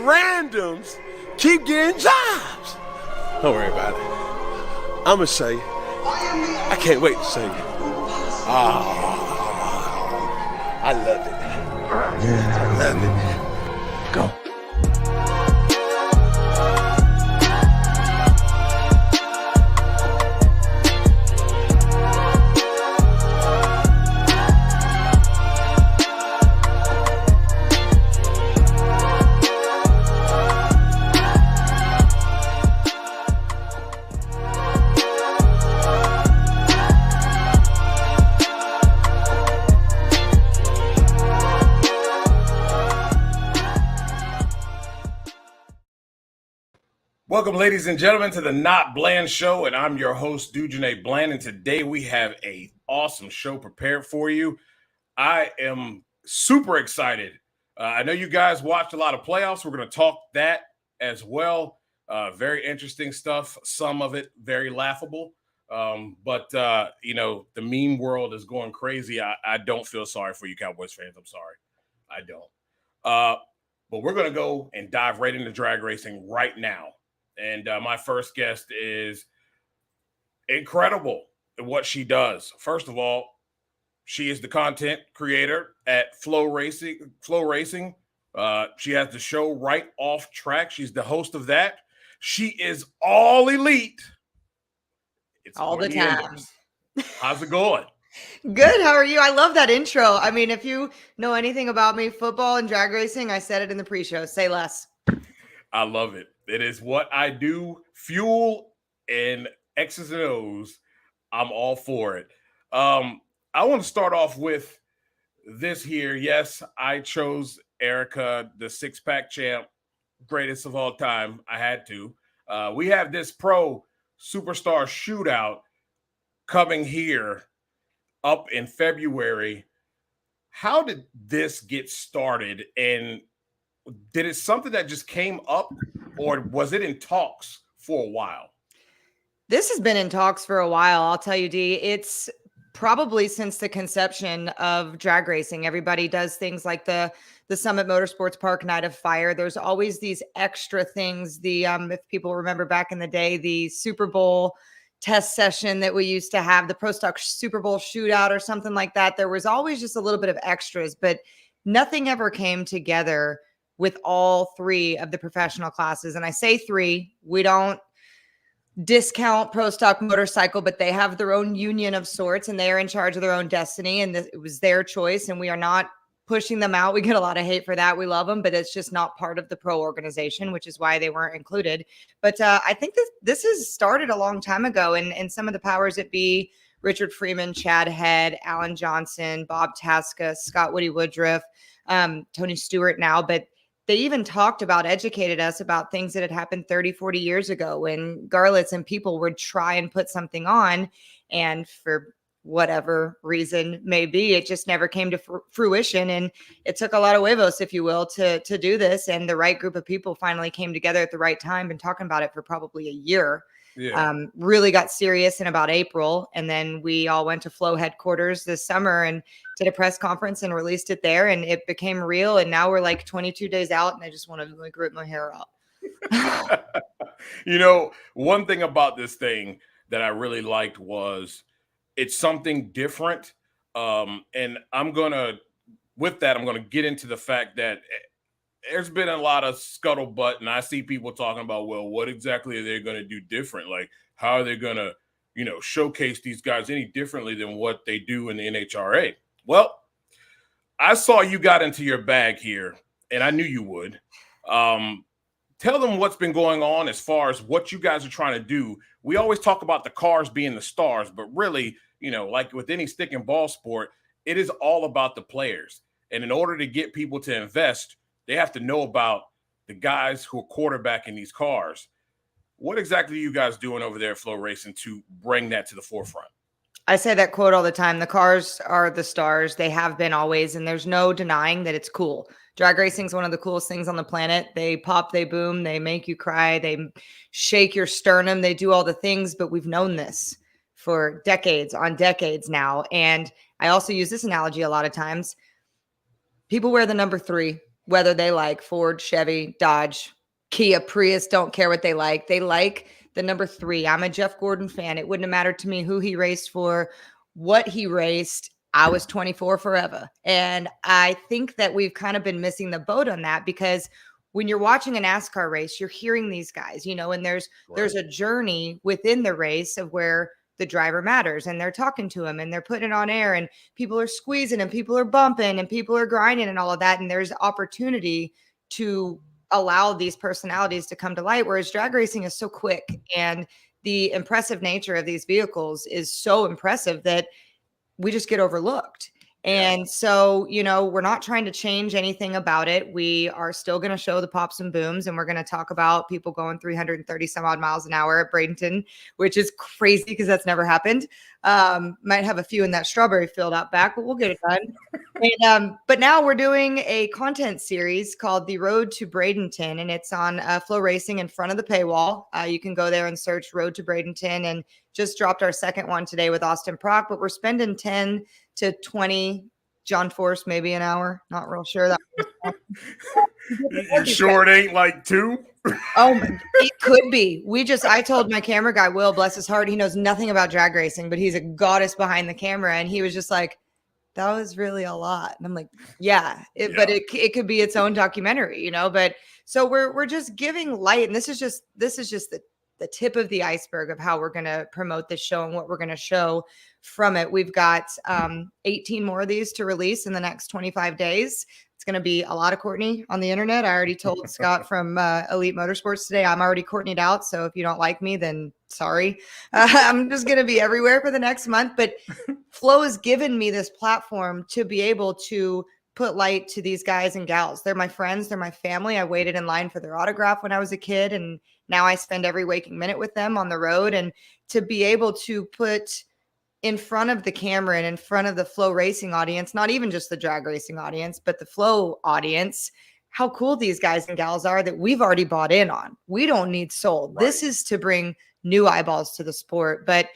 randoms keep getting jobs. Don't worry about it. I'm going to say, I can't wait to say it. I love it. I love it. Go. Welcome, ladies and gentlemen, to the NotBland Show, and I'm your host, Divisional Bland, and today we have an awesome show prepared for you. I am super excited. I know you guys watched a lot of playoffs. We're going to talk that as well. Very interesting stuff. Some of it very laughable. But the meme world is going crazy. I don't feel sorry for you Cowboys fans. I'm sorry. I don't. But we're going to go and dive right into drag racing right now. And my first guest is incredible at what she does. First of all, she is the content creator at Flo Racing. She has the show Right Off Track. She's the host of that. She is all elite. It's all the time. How's it going? Good. How are you? I love that intro. I mean, if you know anything about me, football and drag racing, I said it in the pre-show. Say less. I love it. It is what I do. Fuel and X's and O's. I'm all for it. I want to start off with this here. Yes, I chose Erica, the six-pack champ, greatest of all time. I had to. We have this PRO Super Star Shootout coming here up in February. How did this get started? And did it something that just came up, or was it in talks for a while? This has been in talks for a while. I'll tell you, D, it's probably since the conception of drag racing. Everybody does things like the Summit Motorsports Park Night of Fire. There's always these extra things. If people remember back in the day, the Super Bowl test session that we used to have, the Pro Stock Super Bowl shootout or something like that. There was always just a little bit of extras, but nothing ever came together with all three of the professional classes. And I say three, we don't discount Pro Stock Motorcycle, but they have their own union of sorts and they are in charge of their own destiny. And it was their choice. And we are not pushing them out. We get a lot of hate for that. We love them, but it's just not part of the pro organization, which is why they weren't included. But I think this has started a long time ago. And some of the powers that be, Richard Freeman, Chad Head, Alan Johnson, Bob Tasca, Scott Woody Woodruff, Tony Stewart now, but they even educated us about things that had happened 30, 40 years ago when Garlits and people would try and put something on. And for whatever reason may be, it just never came to fruition. And it took a lot of huevos, if you will, to do this. And the right group of people finally came together at the right time. Been talking about it for probably a year. Yeah. Really got serious in about April. And then we all went to Flo headquarters this summer and did a press conference and released it there. And it became real. And now we're like 22 days out and I just want to like rip my hair out. One thing about this thing that I really liked was it's something different. And I'm going to get into the fact that there's been a lot of scuttlebutt, and I see people talking about, well, what exactly are they going to do different? Like, how are they going to, showcase these guys any differently than what they do in the NHRA? Well, I saw you got into your bag here, and I knew you would. Tell them what's been going on as far as what you guys are trying to do. We always talk about the cars being the stars, but really, like with any stick and ball sport, it is all about the players. And in order to get people to invest, they have to know about the guys who are quarterbacking these cars. What exactly are you guys doing over there at Flo Racing to bring that to the forefront? I say that quote all the time. The cars are the stars. They have been always, and there's no denying that it's cool. Drag racing is one of the coolest things on the planet. They pop, they boom, they make you cry, they shake your sternum, they do all the things, but we've known this for decades on decades now. And I also use this analogy a lot of times. People wear the number 3 whether they like Ford, Chevy, Dodge, Kia, Prius, don't care what they like. They like the number 3. I'm a Jeff Gordon fan. It wouldn't have mattered to me who he raced for, what he raced. I was 24 forever. And I think that we've kind of been missing the boat on that, because when you're watching a NASCAR race, you're hearing these guys, and there's a journey within the race of where the driver matters, and they're talking to him and they're putting it on air, and people are squeezing and people are bumping and people are grinding and all of that. And there's opportunity to allow these personalities to come to light, whereas drag racing is so quick, and the impressive nature of these vehicles is so impressive that we just get overlooked. And so, we're not trying to change anything about it. We are still going to show the pops and booms, and we're going to talk about people going 330 some odd miles an hour at Bradenton, which is crazy because that's never happened. Might have a few in that strawberry field out back, but we'll get it done. And, but now we're doing a content series called The Road to Bradenton, and it's on Flo Racing in front of the paywall. You can go there and search Road to Bradenton, and just dropped our second one today with Austin Prock, but we're spending 10 to 20 John Force, maybe an hour. Not real sure. You sure it ain't like 2? Oh, it could be. I told my camera guy, Will, bless his heart, he knows nothing about drag racing, but he's a goddess behind the camera. And he was just like, that was really a lot. And I'm like, but it could be its own documentary, but so we're just giving light. And this is just the tip of the iceberg of how we're going to promote this show and what we're going to show from it. We've got 18 more of these to release in the next 25 days. It's going to be a lot of Courtney on the internet. I already told Scott from Elite Motorsports today, I'm already Courtney'd out. So if you don't like me, then sorry. I'm just going to be everywhere for the next month. But Flo has given me this platform to be able to put light to these guys and gals. They're my friends. They're my family. I waited in line for their autograph when I was a kid, and now I spend every waking minute with them on the road. And to be able to put in front of the camera and in front of the Flo Racing audience, not even just the drag racing audience, but the Flo audience, how cool these guys and gals are that we've already bought in on. We don't need sold. Right. This is to bring new eyeballs to the sport. But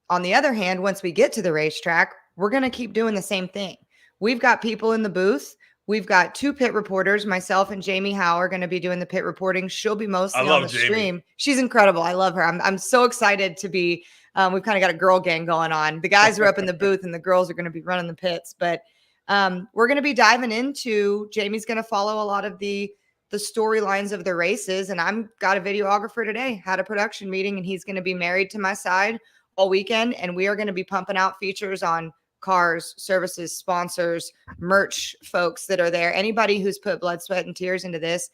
on the other hand, once we get to the racetrack, we're going to keep doing the same thing. We've got people in the booth. We've got 2 pit reporters. Myself and Jamie Howe are going to be doing the pit reporting. She'll be mostly on the stream. She's incredible. I love her. I'm so excited to be. We've kind of got a girl gang going on. The guys are up in the booth and the girls are going to be running the pits. But we're going to be diving into. Jamie's going to follow a lot of the storylines of the races, and I'm got a videographer today. Had a production meeting, and he's going to be married to my side all weekend, and we are going to be pumping out features on cars, services, sponsors, merch folks that are there. Anybody who's put blood, sweat, and tears into this,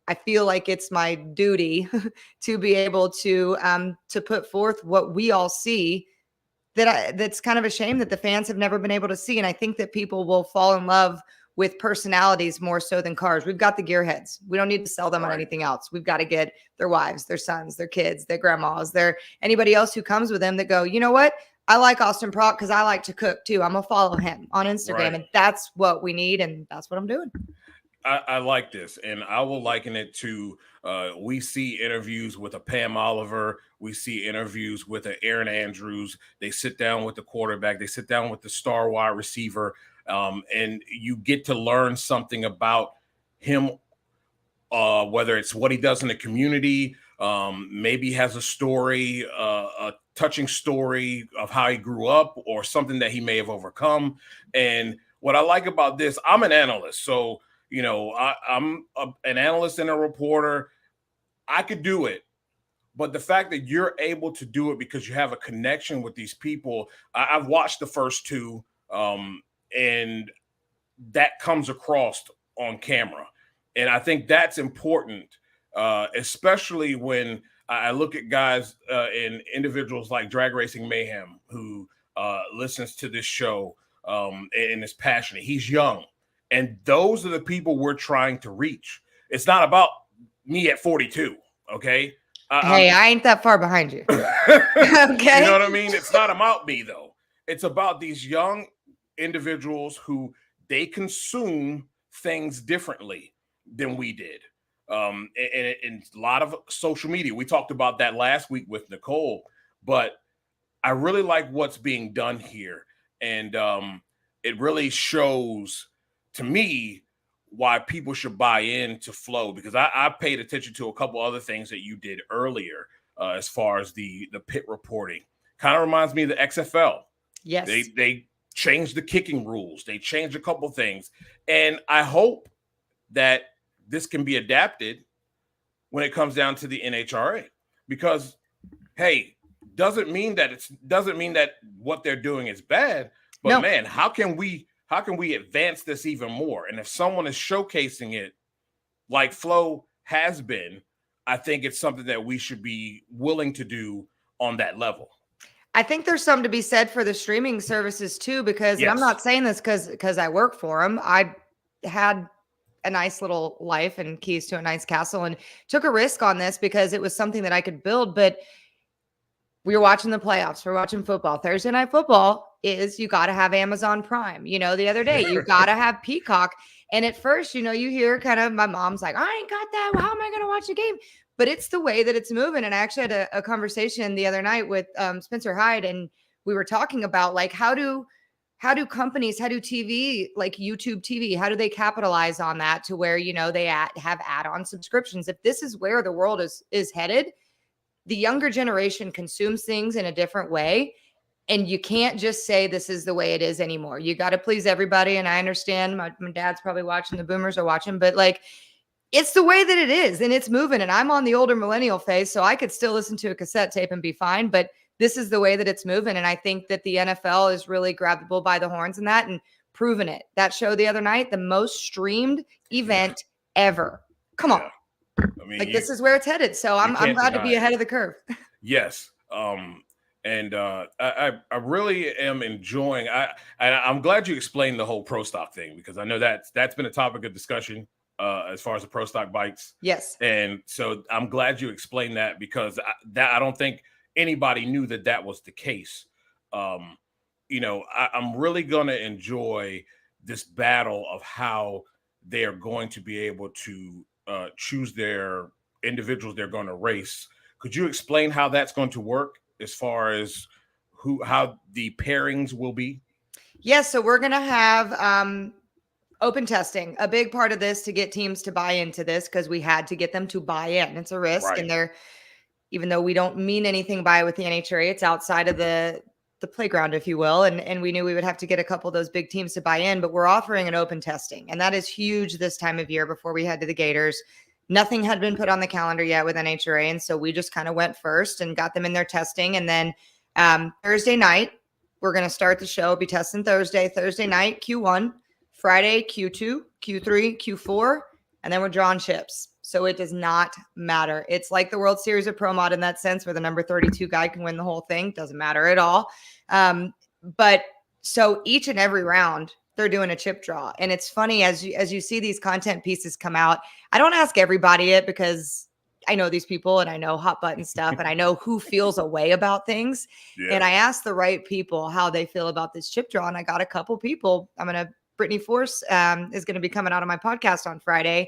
I feel like it's my duty to be able to put forth what we all see that's kind of a shame that the fans have never been able to see. And I think that people will fall in love with personalities more so than cars. We've got the gearheads. We don't need to sell them on anything else. We've got to get their wives, their sons, their kids, their grandmas, anybody else who comes with them that go, you know what? I like Austin Prock because I like to cook too. I'm going to follow him on Instagram. And that's what we need. And that's what I'm doing. I like this. And I will liken it to, we see interviews with a Pam Oliver. We see interviews with an Aaron Andrews. They sit down with the quarterback. They sit down with the star wide receiver. And you get to learn something about him, whether it's what he does in the community, maybe has a story, a touching story of how he grew up or something that he may have overcome. And what I like about this, I'm an analyst. So, I'm an analyst and a reporter. I could do it. But the fact that you're able to do it because you have a connection with these people, I've watched the first 2, and that comes across on camera. And I think that's important, especially when I look at guys and individuals like Drag Racing Mayhem who listens to this show and is passionate. He's young. And those are the people we're trying to reach. It's not about me at 42, okay? I ain't that far behind you. Okay? You know what I mean? It's not about me, though. It's about these young individuals who they consume things differently than we did. And a lot of social media. We talked about that last week with Nicole, but I really like what's being done here. And it really shows to me why people should buy into Flo, because I paid attention to a couple other things that you did earlier as far as the pit reporting. Kind of reminds me of the XFL. Yes. They changed the kicking rules. They changed a couple things. And I hope that this can be adapted when it comes down to the NHRA, because, hey, doesn't mean that what they're doing is bad, but No. man, how can we advance this even more? And if someone is showcasing it like Flo has been, I think it's something that we should be willing to do on that level. I think there's something to be said for the streaming services too, because and I'm not saying this because I work for them. I had a nice little life and keys to a nice castle and took a risk on this because it was something that I could build. But we were watching the playoffs. We're watching football. Thursday Night Football is you got to have Amazon Prime. You know, the other day you got to have Peacock. And at first, you know, you hear kind of my mom's like, I ain't got that. How am I going to watch a game? But it's the way that it's moving. And I actually had a conversation the other night with Spencer Hyde, and we were talking about like how do companies, how do TV, like YouTube TV, how do they capitalize on that to where, you know, they have add-on subscriptions? If this is where the world is headed, the younger generation consumes things in a different way. And you can't just say this is the way it is anymore. You got to please everybody. And I understand my dad's probably watching, the boomers are watching, but like, it's the way that it is and it's moving. And I'm on the older millennial phase, so I could still listen to a cassette tape and be fine, but this is the way that it's moving. And I think that the NFL is really grabbed the bull by the horns in that and proven it. That show the other night, the most streamed event ever. Come on. I mean, like, this is where it's headed. So I'm glad to be ahead of the curve. Yes. And I really am enjoying. I'm glad you explained the whole pro stock thing, because I know that's been a topic of discussion as far as the pro stock bikes. Yes. And so I'm glad you explained that, because I don't think anybody knew that was the case. You know, I'm really going to enjoy this battle of how they are going to be able to choose their individuals they're going to race. Could you explain how that's going to work as far as how the pairings will be? Yes. So we're going to have open testing. A big part of this to get teams to buy into this, because we had to get them to buy in. It's a risk. Right. And even though we don't mean anything by it with the NHRA, it's outside of the playground, if you will. And we knew we would have to get a couple of those big teams to buy in, but we're offering an open testing. And that is huge this time of year before we head to the Gators. Nothing had been put on the calendar yet with NHRA. And so we just kind of went first and got them in their testing. And then Thursday night, we're going to start the show, be testing Thursday night, Q1, Friday, Q2, Q3, Q4, and then we're drawing chips. So it does not matter. It's like the World Series of Pro Mod in that sense, where the number 32 guy can win the whole thing. Doesn't matter at all. But so each and every round, they're doing a chip draw. And it's funny as you see these content pieces come out. I don't ask everybody it, because I know these people and I know hot button stuff and I know who feels a way about things. Yeah. And I asked the right people how they feel about this chip draw. And I got a couple people. Brittany Force is going to be coming out on my podcast on Friday.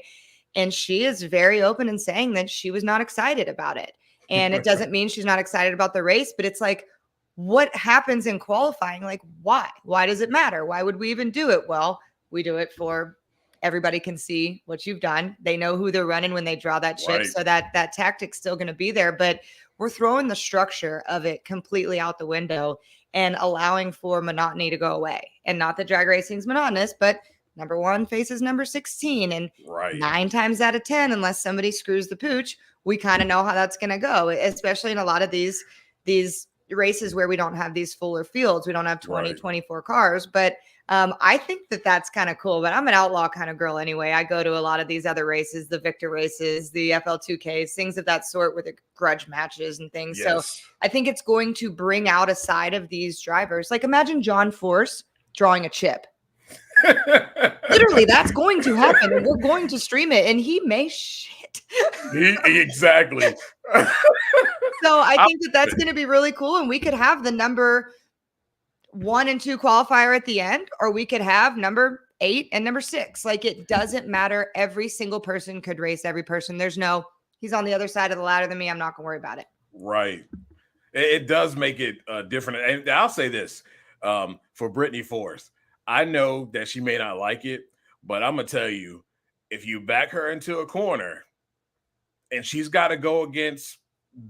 And she is very open in saying that she was not excited about it. And it doesn't mean she's not excited about the race, but it's like, what happens in qualifying? Like, why? Why does it matter? Why would we even do it? Well, we do it for everybody can see what you've done. They know who they're running when they draw that chip. Right. So that tactic's still going to be there, but we're throwing the structure of it completely out the window and allowing for monotony to go away. And not that drag racing's monotonous, but number 1 faces number 16. And 9 times out of 10, unless somebody screws the pooch, we kind of know how that's going to go, especially in a lot of these races where we don't have these fuller fields. We don't have 20, 24 cars. But I think that's kind of cool. But I'm an outlaw kind of girl anyway. I go to a lot of these other races, the Victor races, the FL2Ks, things of that sort, with the grudge matches and things. Yes. So I think it's going to bring out a side of these drivers. Like, imagine John Force drawing a chip. Literally, that's going to happen, and we're going to stream it, and he may shit. Exactly. So I think that's going to be really cool, and we could have the number 1 and 2 qualifier at the end, or we could have number 8 and number 6. Like, it doesn't matter. Every single person could race every person. There's no, he's on the other side of the ladder than me, I'm not going to worry about it. Right. It does make it different. And I'll say this for Brittany Force. I know that she may not like it, but I'm going to tell you, if you back her into a corner and she's got to go against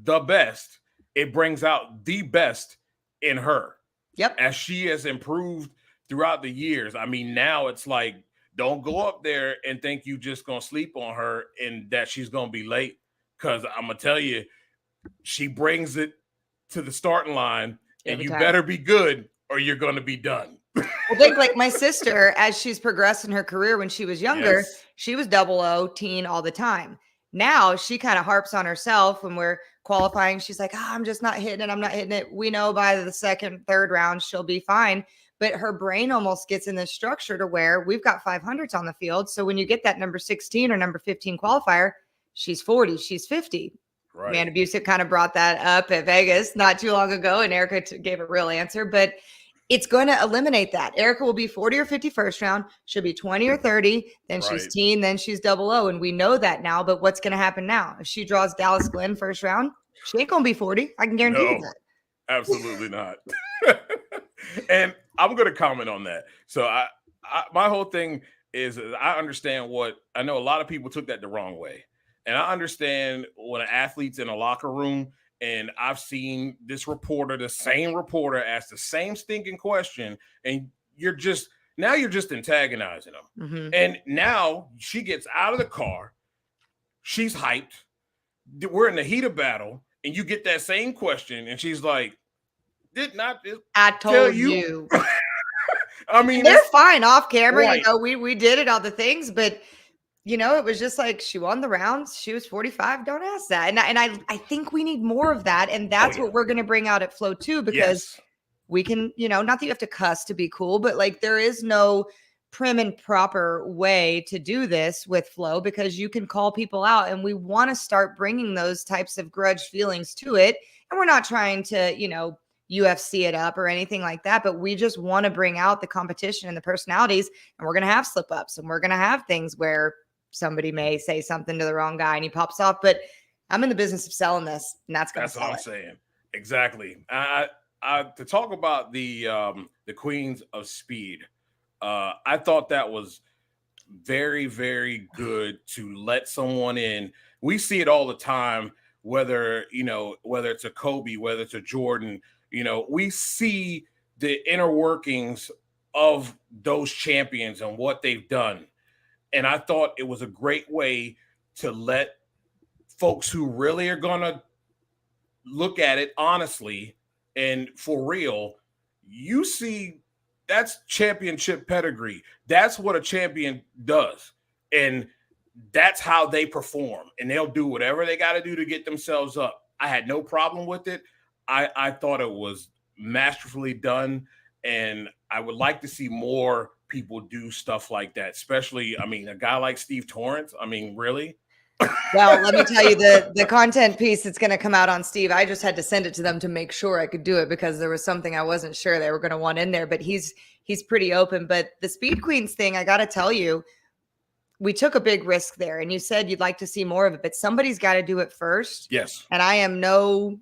the best, it brings out the best in her. Yep. As she has improved throughout the years. I mean, now it's like, don't go up there and think you just going to sleep on her and that she's going to be late. Because I'm going to tell you, she brings it to the starting line and you better be good or you're going to be done. Well, think like my sister, as she's progressed in her career when she was younger, she was 00 teen all the time. Now she kind of harps on herself when we're qualifying. She's like, I'm just not hitting it. I'm not hitting it. We know by the second, third round, she'll be fine. But her brain almost gets in this structure to where we've got 500s on the field. So when you get that number 16 or number 15 qualifier, she's 40, she's 50. Right. Amanda Busick kind of brought that up at Vegas not too long ago, and Erica gave a real answer. But it's going to eliminate that. Erica will be 40 or 50 first round. She'll be 20 or 30. Then she's teen. Then she's 00. And we know that now. But what's going to happen now? If she draws Dallas Glenn first round, she ain't going to be 40. I can guarantee you that. Absolutely not. And I'm going to comment on that. So my whole thing is I understand I know a lot of people took that the wrong way. And I understand when an athlete's in a locker room, and I've seen this reporter, the same reporter, ask the same stinking question, and you're just antagonizing them. Mm-hmm. And now she gets out of the car, she's hyped, we're in the heat of battle, and you get that same question, and she's like, I told you. I mean, and they're fine off camera. Right. You know, we did it, all the things, but you know, it was just like she won the rounds. She was 45. Don't ask that. And I think we need more of that. And that's what we're going to bring out at Flo too, because we can, you know, not that you have to cuss to be cool, but like there is no prim and proper way to do this with Flo, because you can call people out, and we want to start bringing those types of grudge feelings to it. And we're not trying to, you know, UFC it up or anything like that, but we just want to bring out the competition and the personalities, and we're going to have slip ups, and we're going to have things where somebody may say something to the wrong guy and he pops off. But I'm in the business of selling this, and that's what I'm saying. Exactly. To talk about the Queens of Speed, I thought that was very, very good to let someone in. We see it all the time, whether it's a Kobe, whether it's a Jordan, you know, we see the inner workings of those champions and what they've done. And I thought it was a great way to let folks who really are going to look at it honestly and for real, you see that's championship pedigree. That's what a champion does. And that's how they perform. And they'll do whatever they got to do to get themselves up. I had no problem with it. I thought it was masterfully done. And I would like to see more people do stuff like that, especially, I mean, a guy like Steve Torrance. I mean, really? Well, let me tell you, the content piece that's going to come out on Steve, I just had to send it to them to make sure I could do it, because there was something I wasn't sure they were going to want in there, but he's pretty open. But the Speed Queens thing, I got to tell you, we took a big risk there, and you said you'd like to see more of it, but somebody's got to do it first. Yes. And I am no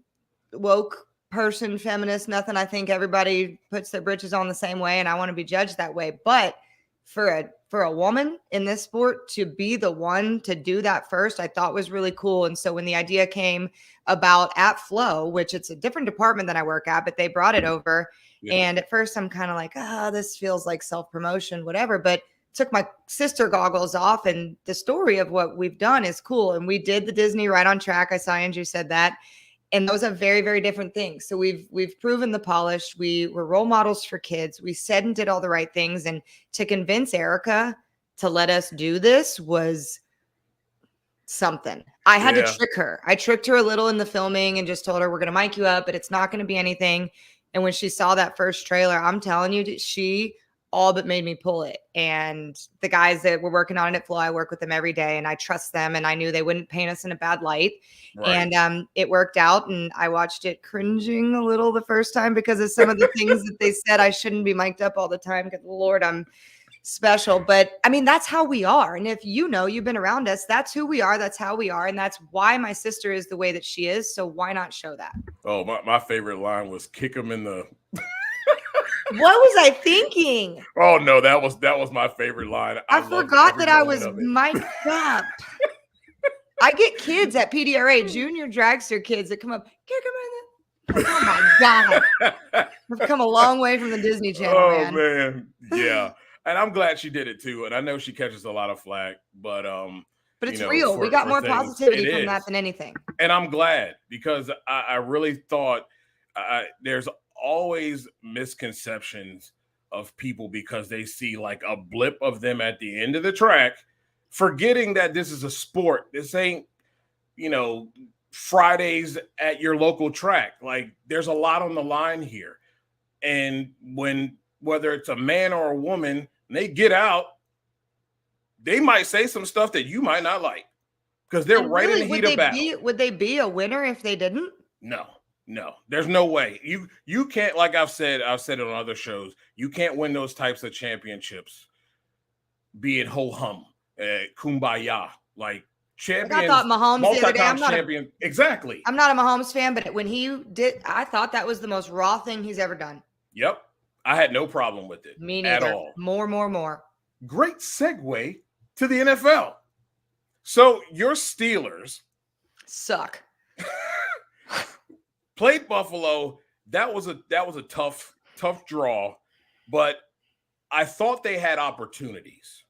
woke person, feminist, nothing. I think everybody puts their britches on the same way, and I want to be judged that way. But for a woman in this sport to be the one to do that first, I thought was really cool. And so when the idea came about at Flo, which it's a different department than I work at, but they brought it over. Yeah. And at first I'm kind of like, this feels like self-promotion, whatever. But took my sister goggles off, and the story of what we've done is cool. And we did the Disney Right on Track. I saw Andrew said that. And those are very, very different things. So we've proven the polish. We were role models for kids. We said and did all the right things. And to convince Erica to let us do this was something. I had to trick her. I tricked her a little in the filming and just told her, we're going to mic you up, but it's not going to be anything. And when she saw that first trailer, I'm telling you, she all but made me pull it. And the guys that were working on it at Flo, I work with them every day, and I trust them, and I knew they wouldn't paint us in a bad light. Right. And it worked out, and I watched it cringing a little the first time because of some of the things that they said. I shouldn't be mic'd up all the time because, Lord, I'm special. But I mean, that's how we are. And if you know, you've been around us, that's who we are. That's how we are. And that's why my sister is the way that she is. So why not show that? Oh, my favorite line was kick him in the What was I thinking? Oh no, that was my favorite line. I loved forgot every that I moment was of it. mic'd up. I get kids at PDRA, junior dragster kids that come up. Here, come in. Like, oh my God. We've come a long way from the Disney Channel, Oh man. yeah. And I'm glad she did it too. And I know she catches a lot of flack, but it's you know, real. We got for more things, positivity it from is. that than anything. And I'm glad, because I really thought there's always misconceptions of people because they see like a blip of them at the end of the track, forgetting that this is a sport. This ain't, you know, Fridays at your local track. Like, there's a lot on the line here. And whether it's a man or a woman, they get out, they might say some stuff that you might not like, because they're right in the heat of battle. Would they be a winner if they didn't? No, there's no way. You can't, like I've said it on other shows, you can't win those types of championships being ho-hum, kumbaya, like champions. I thought Mahomes the other day, champion. Exactly. I'm not a Mahomes fan, but when he did, I thought that was the most raw thing he's ever done. Yep. I had no problem with it. Me neither. At all. More. Great segue to the NFL. So your Steelers suck. Played Buffalo. That was a tough draw, but I thought they had opportunities,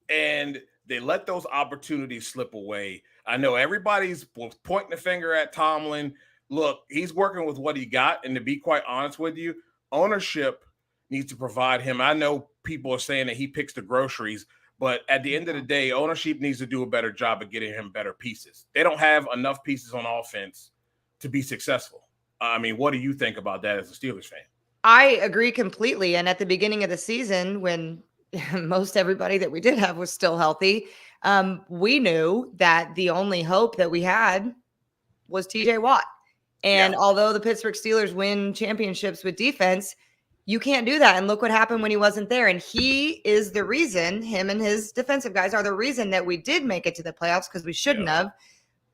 and they let those opportunities slip away. I know everybody's pointing the finger at Tomlin. Look, he's working with what he got, and to be quite honest with you, ownership needs to provide him. I know people are saying that he picks the groceries, but at the end of the day, ownership needs to do a better job of getting him better pieces. They don't have enough pieces on offense to be successful. I mean, what do you think about that as a Steelers fan? I agree completely. And at the beginning of the season, when most everybody that we did have was still healthy, we knew that the only hope that we had was TJ Watt. And although the Pittsburgh Steelers win championships with defense, you can't do that. And look what happened when he wasn't there. And he is the reason, him and his defensive guys are the reason that we did make it to the playoffs, because we shouldn't have.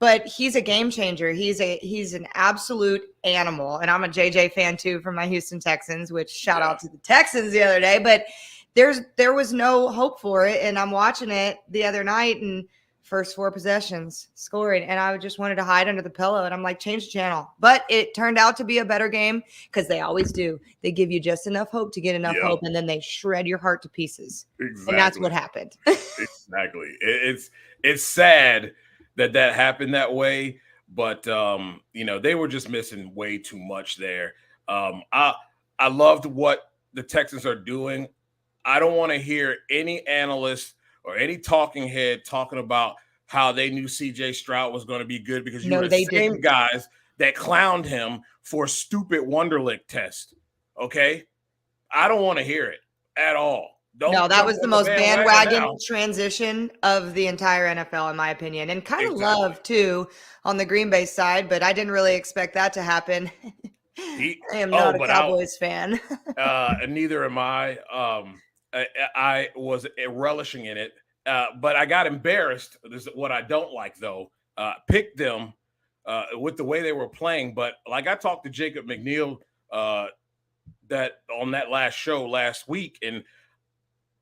But he's a game changer. He's an absolute animal. And I'm a JJ fan too, from my Houston Texans, which shout out to the Texans the other day. But there was no hope for it. And I'm watching it the other night, and first 4 possessions scoring. And I just wanted to hide under the pillow. And I'm like, change the channel. But it turned out to be a better game, because they always do. They give you just enough hope to get enough hope, and then they shred your heart to pieces. Exactly. And that's what happened. Exactly. It's sad that happened that way, but you know, they were just missing way too much there. I loved what the Texans are doing. I don't want to hear any analyst or any talking head talking about how they knew CJ Stroud was going to be good, because you were the same guys that clowned him for a stupid Wonderlic test. Okay, I don't want to hear it at all. That was the most bandwagon transition of the entire NFL, in my opinion, and kind of love too on the Green Bay side, but I didn't really expect that to happen. I am not a Cowboys fan. And neither am I. I was relishing in it, but I got embarrassed. This is what I don't like, though. Picked them with the way they were playing, but like I talked to Jacob McNeil that on that last show last week, and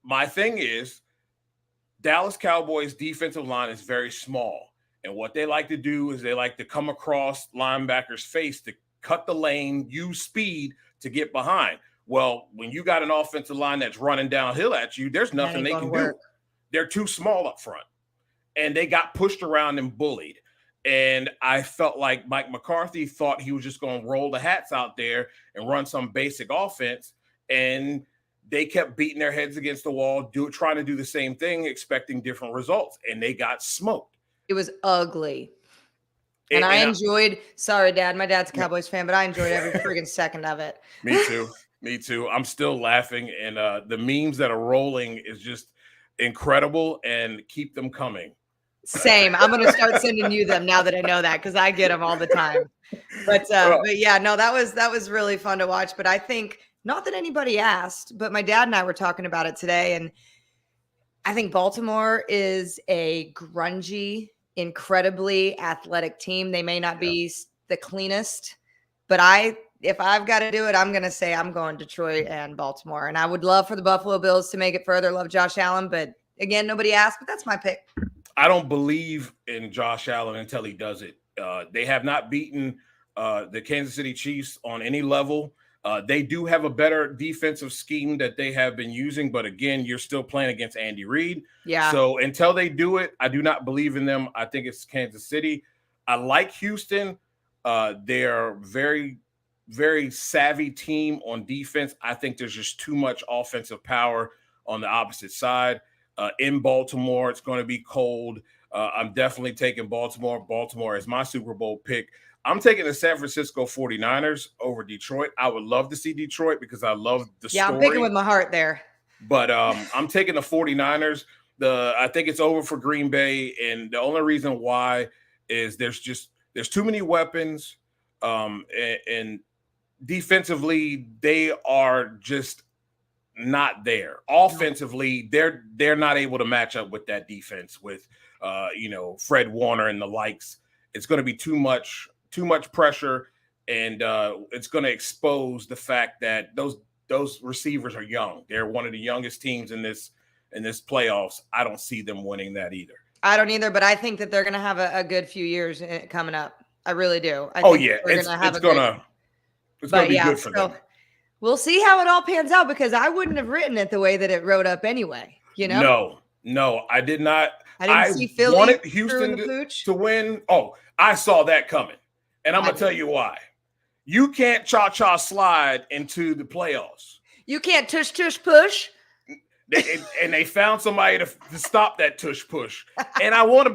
my thing is, Dallas Cowboys defensive line is very small. And what they like to do is they like to come across linebackers' face to cut the lane, use speed to get behind. Well, when you got an offensive line that's running downhill at you, there's nothing they can do. They're too small up front. And they got pushed around and bullied. And I felt like Mike McCarthy thought he was just going to roll the hats out there and run some basic offense. And they kept beating their heads against the wall, trying to do the same thing, expecting different results, and they got smoked. It was ugly. And I enjoyed, sorry, Dad, my dad's a Cowboys fan, but I enjoyed every friggin' second of it. Me too. I'm still laughing, and the memes that are rolling is just incredible, and keep them coming. Same. I'm going to start sending you them now that I know that, because I get them all the time. But yeah, no, that was really fun to watch. But I think, not that anybody asked, but my dad and I were talking about it today. And I think Baltimore is a grungy, incredibly athletic team. They may not be the cleanest, but if I've got to do it, I'm going to say I'm going Detroit and Baltimore. And I would love for the Buffalo Bills to make it further. Love Josh Allen, but again, nobody asked, but that's my pick. I don't believe in Josh Allen until he does it. They have not beaten the Kansas City Chiefs on any level. They do have a better defensive scheme that they have been using, but again, you're still playing against Andy Reid. Yeah. So until they do it, I do not believe in them. I think it's Kansas City. I like Houston. They're very, very savvy team on defense. I think there's just too much offensive power on the opposite side. In Baltimore, it's going to be cold. I'm definitely taking Baltimore. Baltimore is my Super Bowl pick. I'm taking the San Francisco 49ers over Detroit. I would love to see Detroit because I love the story. I'm picking with my heart there. But I'm taking the 49ers. I think it's over for Green Bay, and the only reason why is there's too many weapons, and defensively they are just not there. Offensively, they're not able to match up with that defense with Fred Warner and the likes. It's going to be too much pressure, and it's going to expose the fact that those receivers are young. They're one of the youngest teams in this playoffs. I don't see them winning that either. I don't either, but I think that they're going to have a good few years coming up. I really do. It's going to be good for them. We'll see how it all pans out because I wouldn't have written it the way that it wrote up anyway. No, I did not. I didn't see Philly wanted Houston to win. Oh, I saw that coming. And I'm going to tell you why. You can't cha-cha slide into the playoffs. You can't tush push. And they found somebody to stop that tush push. And I want to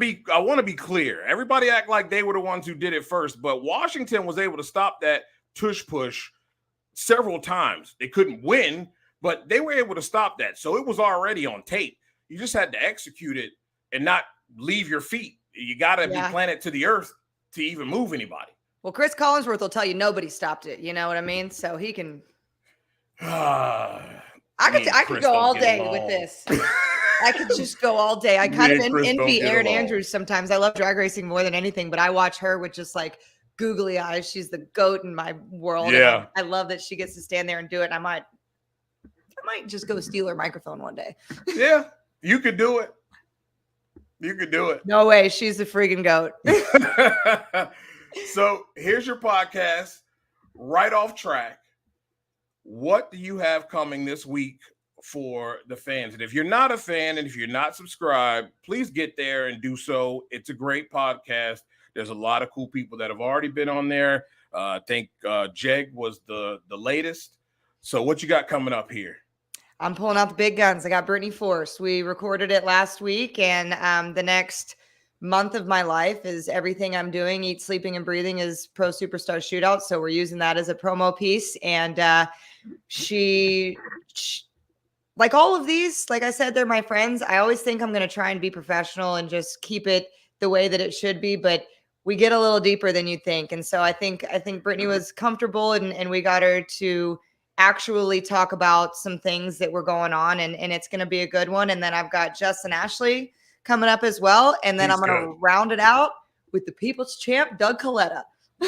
be clear. Everybody act like they were the ones who did it first, but Washington was able to stop that tush push several times. They couldn't win, but they were able to stop that. So it was already on tape. You just had to execute it and not leave your feet. You got to be planted to the earth to even move anybody. Well, Chris Collinsworth will tell you nobody stopped it. You know what I mean? So he can. I could go all day with this. I could just go all day. I kind of envy Erin Andrews sometimes. I love drag racing more than anything, but I watch her with just like googly eyes. She's the GOAT in my world. Yeah. I love that she gets to stand there and do it. I might just go steal her microphone one day. Yeah, you could do it. You could do it. No way. She's the freaking GOAT. So here's your podcast, Right Off Track. What do you have coming this week for the fans? And if you're not a fan and if you're not subscribed, please get there and do so. It's a great podcast. There's a lot of cool people that have already been on there. I think Jeg was the latest. So what you got coming up here? I'm pulling out the big guns. I got Brittany Force. We recorded it last week, and the next month of my life is everything I'm doing. Eat, sleeping, and breathing is PRO Super Star Shootout. So we're using that as a promo piece. And she, like all of these, like I said, they're my friends. I always think I'm going to try and be professional and just keep it the way that it should be. But we get a little deeper than you think. And so I think Brittany was comfortable and we got her to actually talk about some things that were going on, and it's going to be a good one. And then I've got Justin Ashley coming up as well. And then I'm going to round it out with the People's Champ, Doug Coletta.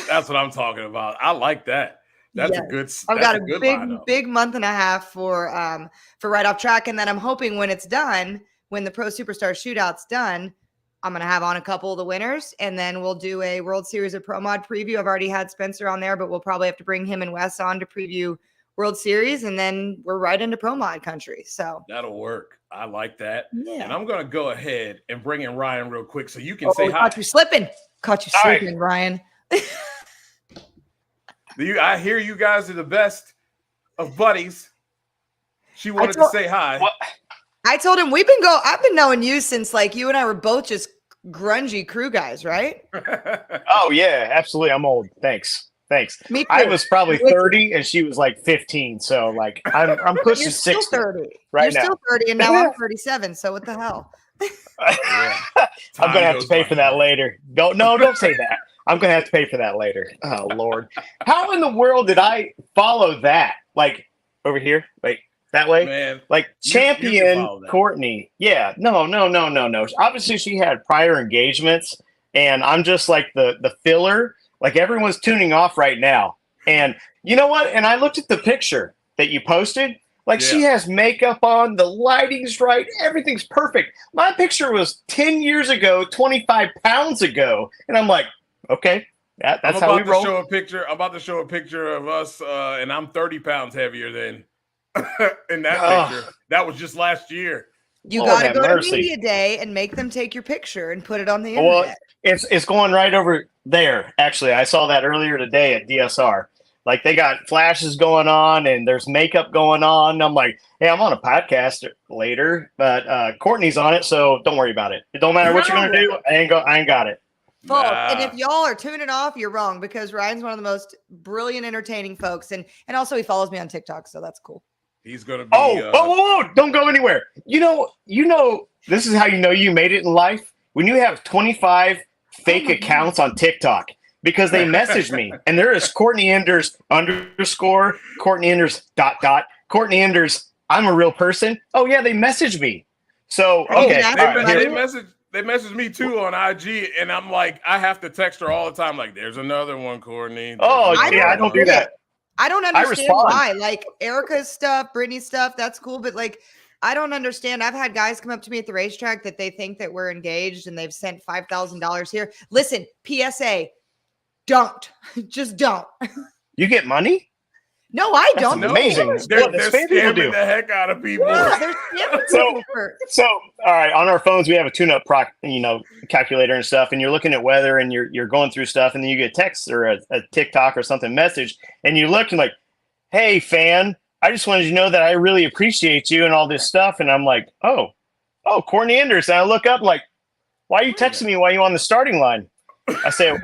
That's what I'm talking about. I like that. That's a good. I've got a big month and a half for Right Off Track. And then I'm hoping when it's done, when the PRO Super Star Shootout's done, I'm going to have on a couple of the winners, and then we'll do a World Series of Pro Mod preview. I've already had Spencer on there, but we'll probably have to bring him and Wes on to preview World Series, and then we're right into Pro Mod country. So that'll work. I like that. Yeah. And I'm going to go ahead and bring in Ryan real quick so you can say hi. Caught you slipping, right. Ryan. I hear you guys are the best of buddies. She wanted to say hi. What? I told him I've been knowing you since like you and I were both just grungy crew guys, right? Oh yeah, absolutely. I'm old. Thanks. Me too. I was probably 30 and she was like 15. So like I'm pushing 60 30. right You're now. Still 30 and now I'm 37. So what the hell? I'm gonna have to pay for that later. Don't say that. I'm gonna have to pay for that later. Oh Lord. How in the world did I follow that? Like over here? Like that way? Man, like champion Courtney. Yeah. No. Obviously she had prior engagements and I'm just like the filler. Like everyone's tuning off right now. And you know what? And I looked at the picture that you posted. Like, she has makeup on, the lighting's right, everything's perfect. My picture was 10 years ago, 25 pounds ago. And I'm like, okay, that's how we roll. I'm about to show a picture of us, and I'm 30 pounds heavier than in that picture. That was just last year. You got to go to Media Day and make them take your picture and put it on the internet. Well, it's going right over there. Actually, I saw that earlier today at DSR. Like, they got flashes going on and there's makeup going on. I'm like, hey, I'm on a podcast later, but Courtney's on it, so don't worry about it. It don't matter what you're gonna do. I ain't got it. Folks, and if y'all are tuning off, you're wrong, because Ryan's one of the most brilliant, entertaining folks, and also he follows me on TikTok, so that's cool. He's gonna be. Whoa! Don't go anywhere. You know. This is how you know you made it in life when you have 25 fake accounts on TikTok, because they messaged me, and there is Courtney Enders _, Courtney Enders ... Courtney Enders. I'm a real person. Oh yeah, they messaged me. So okay, they messaged me too on IG, and I'm like, I have to text her all the time. Like, there's another one, Courtney. I don't do that. I don't understand why. Like, Erica's stuff, Brittany's stuff, that's cool. But like, I don't understand. I've had guys come up to me at the racetrack that they think that we're engaged and they've sent $5,000 here. Listen, PSA, don't. Just don't. You get money? No, I don't. That's amazing. They're scamming the heck out of people. Yeah, they're scamming people. So, all right, on our phones, we have a tune-up calculator and stuff, and you're looking at weather and you're going through stuff, and then you get a text or a TikTok or something message, and you look and like, hey, fan, I just wanted you to know that I really appreciate you and all this stuff. And I'm like, oh, Courtney Enders. And I look up like, why are you texting me while you're on the starting line? I say,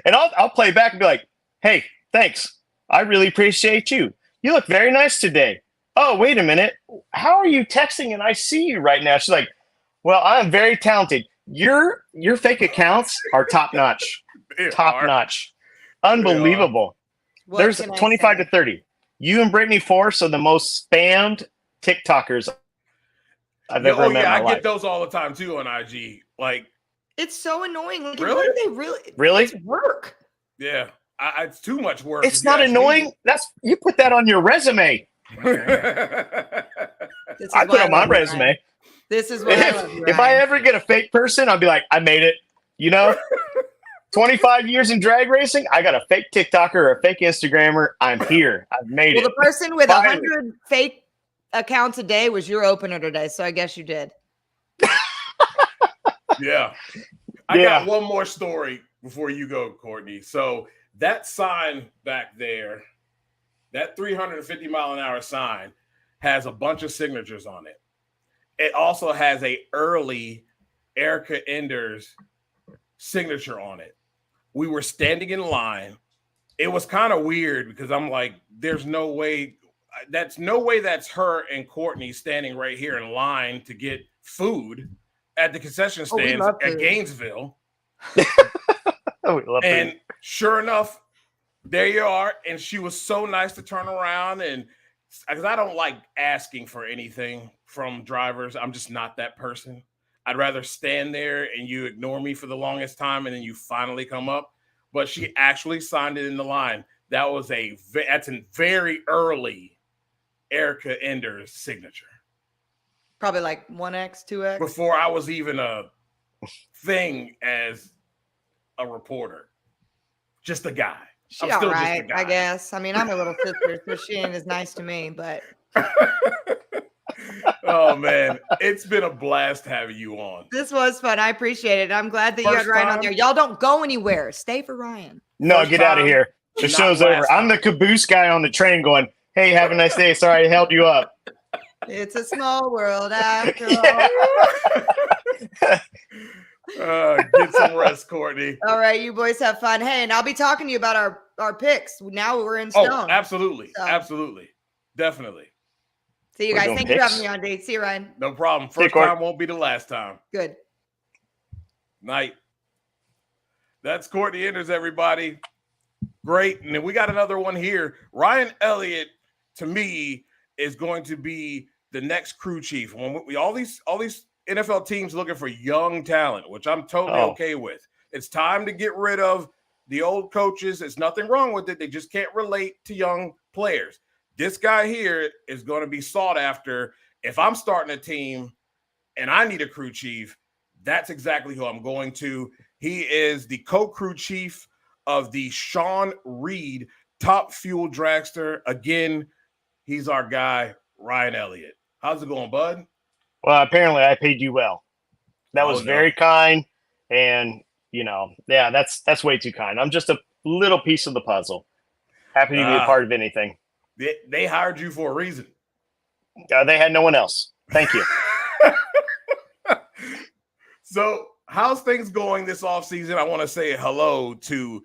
and I'll play back and be like, hey, thanks. I really appreciate you. You look very nice today. Oh, wait a minute. How are you texting and I see you right now? She's like, well, I'm very talented. Your fake accounts are top notch. Top notch. Unbelievable. There's 25 to 30. You and Brittany Force are the most spammed TikTokers I've ever met in my life. I get those all the time too on IG. Like, it's so annoying. Like, really? What do they really? It's work. Yeah. It's too much work. It's not annoying. You put that on your resume. I put on my resume. This is what if I ever get a fake person, I'll be like, I made it. 25 years in drag racing, I got a fake TikToker or a fake Instagrammer. I'm here. I've made it. Well, the person with 100 fake accounts a day was your opener today, so I guess you did. Yeah. I got one more story before you go, Courtney. So that sign back there, that 350-mile-an-hour sign, has a bunch of signatures on it. It also has a early Erica Enders signature on it. We were standing in line. It was kind of weird because I'm like, there's no way that's her and Courtney standing right here in line to get food at the concession stands at Gainesville. And sure enough, there you are. And she was so nice to turn around, and because I don't like asking for anything from drivers. I'm just not that person. I'd rather stand there and you ignore me for the longest time, and then you finally come up. But she actually signed it in the line. That's a very early Erica Enders signature. Probably like 1X, 2X. Before I was even a thing as a reporter. Just a guy. She's all right, I guess. I mean, I'm a little sister, so she ain't as nice to me, but. Oh, man. It's been a blast having you on. This was fun. I appreciate it. I'm glad that you had Ryan on there. Y'all don't go anywhere. Stay for Ryan. No, get out of here. The show's over. I'm the caboose guy on the train going, hey, have a nice day. Sorry I held you up. It's a small world after all. Get some rest, Courtney. All right, you boys have fun. Hey, and I'll be talking to you about our picks. Now we're in stone. Oh, absolutely. So. Absolutely. Definitely. See you guys. Thank you for having me on, Dave. See you, Ryan. No problem. First time won't be the last time. Good. Night. That's Courtney Enders, everybody. Great. And then we got another one here. Ryan Elliott, to me, is going to be the next crew chief. When all these NFL teams looking for young talent, which I'm totally okay with. It's time to get rid of the old coaches, there's nothing wrong with it. They just can't relate to young players. This guy here is going to be sought after. If I'm starting a team and I need a crew chief, that's exactly who I'm going to. He is the co-crew chief of the Shawn Reed Top Fuel Dragster. Again, he's our guy, Ryan Elliott. How's it going, bud? Well, apparently I paid you well. That was very kind. And, yeah, that's way too kind. I'm just a little piece of the puzzle. Happy to be a part of anything. They hired you for a reason. They had no one else. Thank you. So how's things going this offseason? I want to say hello to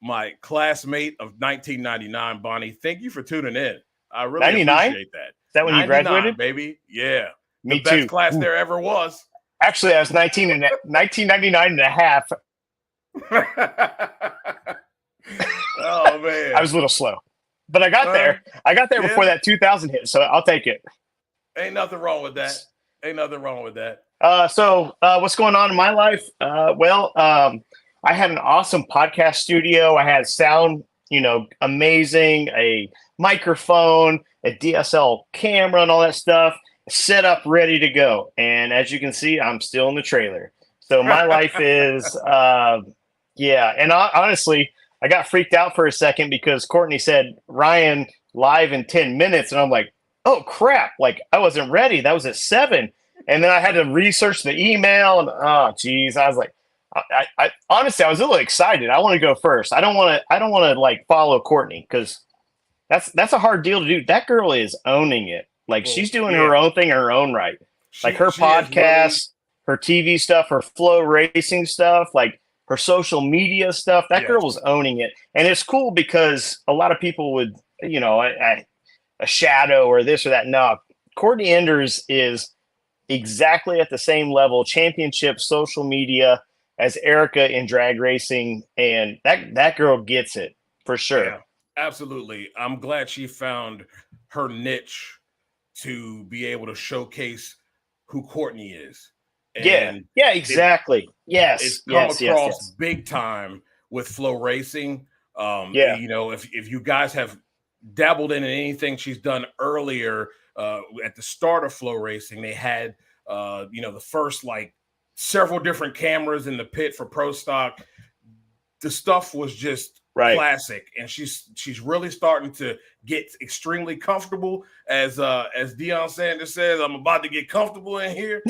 my classmate of 1999, Bonnie. Thank you for tuning in. I really 99? appreciate that. Is that when you graduated? Baby. Yeah. Me the best too. class there ever was. Actually, I was 1999 and a half. Oh, man. I was a little slow. But I got there. I got there before that 2000 hit, so I'll take it. Ain't nothing wrong with that. So what's going on in my life? I had an awesome podcast studio. I had sound, amazing, a microphone, a DSL camera, and all that stuff set up, ready to go. And as you can see, I'm still in the trailer. So my life is, And honestly, I got freaked out for a second because Courtney said Ryan live in 10 minutes. And I'm like, oh, crap. Like, I wasn't ready. That was at 7. And then I had to research the email. And, oh, geez. I was like, I honestly, I was a little excited. I want to go first. I don't want to like follow Courtney because that's a hard deal to do. That girl is owning it. Like, she's doing her own thing in her own right. Like her podcast, her TV stuff, her Flo Racing stuff, like her social media stuff. That girl was owning it. And it's cool because a lot of people would, a shadow or this or that. No, Courtney Enders is exactly at the same level, championship, social media, as Erica in drag racing. And that girl gets it for sure. Yeah, absolutely. I'm glad she found her niche to be able to showcase who Courtney is. And yeah, exactly. It's come across big time with Flo Racing. If you guys have dabbled in anything she's done earlier, at the start of Flo Racing, they had the first like several different cameras in the pit for Pro Stock. The stuff was just classic, and she's really starting to get extremely comfortable. As Deion Sanders says, I'm about to get comfortable in here.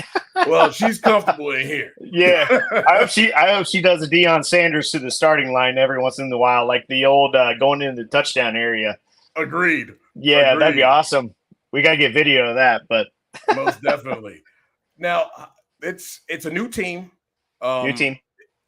Well, she's comfortable in here. Yeah, I hope she does a Deion Sanders to the starting line every once in a while, like the old going into the touchdown area. Agreed. Yeah, that'd be awesome. We got to get video of that, but most definitely. Now it's a new team.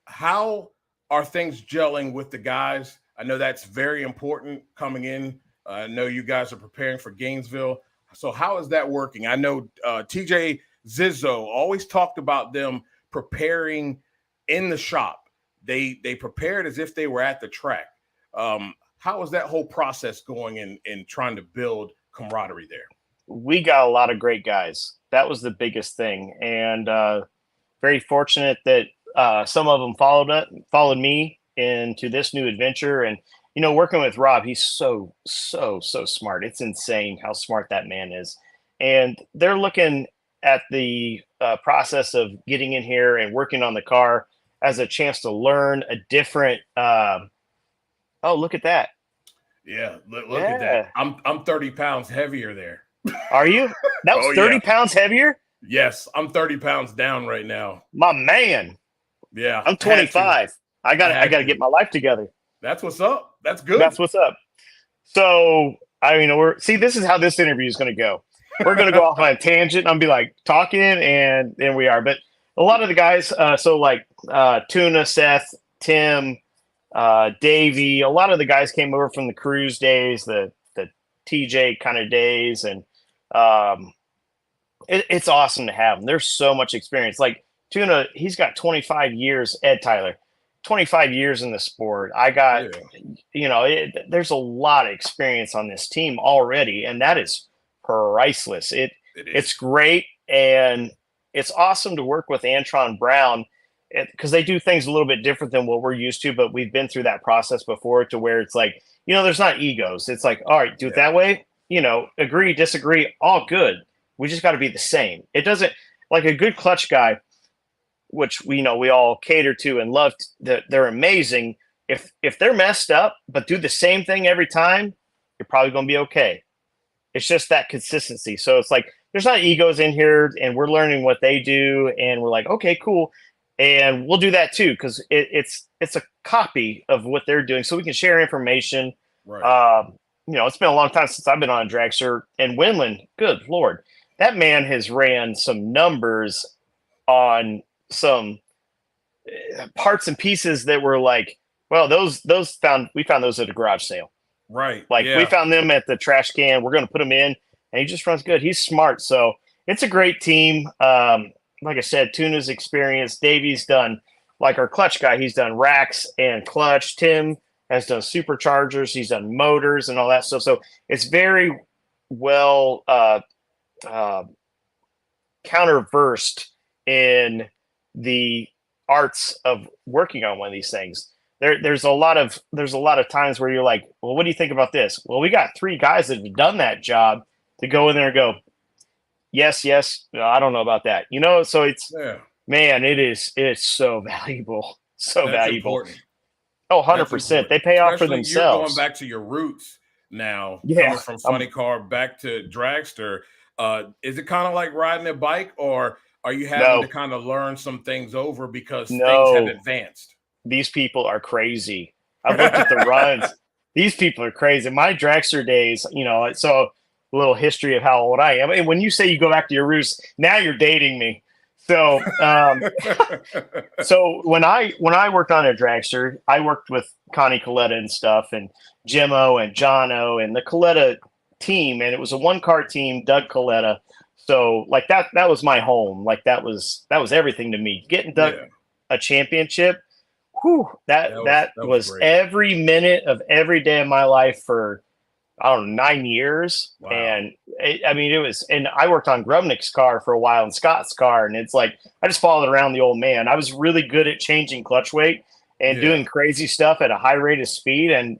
How are things gelling with the guys? I know that's very important coming in. I know you guys are preparing for Gainesville. So how is that working? I know TJ Zizzo always talked about them preparing in the shop. They prepared as if they were at the track. How is that whole process going in trying to build camaraderie there? We got a lot of great guys. That was the biggest thing. And very fortunate that some of them followed me into this new adventure. And, working with Rob, he's so smart. It's insane how smart that man is. And they're looking at the process of getting in here and working on the car as a chance to learn a different look at that. Yeah, look at that. I'm 30 pounds heavier there. Are you? That was 30 pounds heavier? Yes, I'm 30 pounds down right now. My man. Yeah. I'm 25. I gotta get my life together. That's what's up. That's good. That's what's up. So this is how this interview is gonna go. We're gonna go off on a tangent. I'm be like talking, and then we are. But a lot of the guys, Tuna, Seth, Tim, Davey, a lot of the guys came over from the cruise days, the TJ kind of days, and it's awesome to have them. There's so much experience. Like Tuna, he's got 25 years. Ed Tyler, 25 years in the sport. I got, there's a lot of experience on this team already, and that is priceless. It's great, and it's awesome to work with Antron Brown because they do things a little bit different than what we're used to, but we've been through that process before to where it's like, there's not egos. It's like, all right, do it that way, agree, disagree, all good. We just got to be the same. It doesn't, like a good clutch guy, which we all cater to and love, that they're amazing. If they're messed up, but do the same thing every time, you're probably going to be okay. It's just that consistency. So it's like, there's not egos in here, and we're learning what they do, and we're like, okay, cool. And we'll do that too, because it's a copy of what they're doing, so we can share information. Right. It's been a long time since I've been on a dragster, and Winland, good Lord, that man has ran some numbers on some parts and pieces that were like, well, we found those at a garage sale. Right. Like we found them at the trash can. We're going to put them in, and he just runs good. He's smart. So it's a great team. Like I said, Tuna's experienced. Davey's done, like our clutch guy, he's done racks and clutch. Tim has done superchargers. He's done motors and all that stuff. So it's very well counterversed in the arts of working on one of these things. There's a lot of times where you're like, well, what do you think about this? Well, we got 3 guys that have done that job to go in there and go, yes, no, I don't know about that. So it's, man, it's so valuable. So That's important. Important. Oh, 100%. They pay off for themselves. You're going back to your roots now, coming from funny car back to dragster. Is it kind of like riding a bike, or are you having to kind of learn some things over because things have advanced? These people are crazy. I've looked at the runs. These people are crazy. My dragster days, so a little history of how old I am. And when you say you go back to your roots, now you're dating me. So, so when I worked on a dragster, I worked with Connie Coletta and stuff, and Jimmo and Jono and the Coletta team, and it was a 1-car team, Doug Coletta. So like that was my home. Like that was everything to me. Getting Doug a championship. Whew, that was every minute of every day of my life for, I don't know, 9 years. Wow. And it was, and I worked on Grubnick's car for a while and Scott's car. And it's like, I just followed around the old man. I was really good at changing clutch weight and doing crazy stuff at a high rate of speed. And,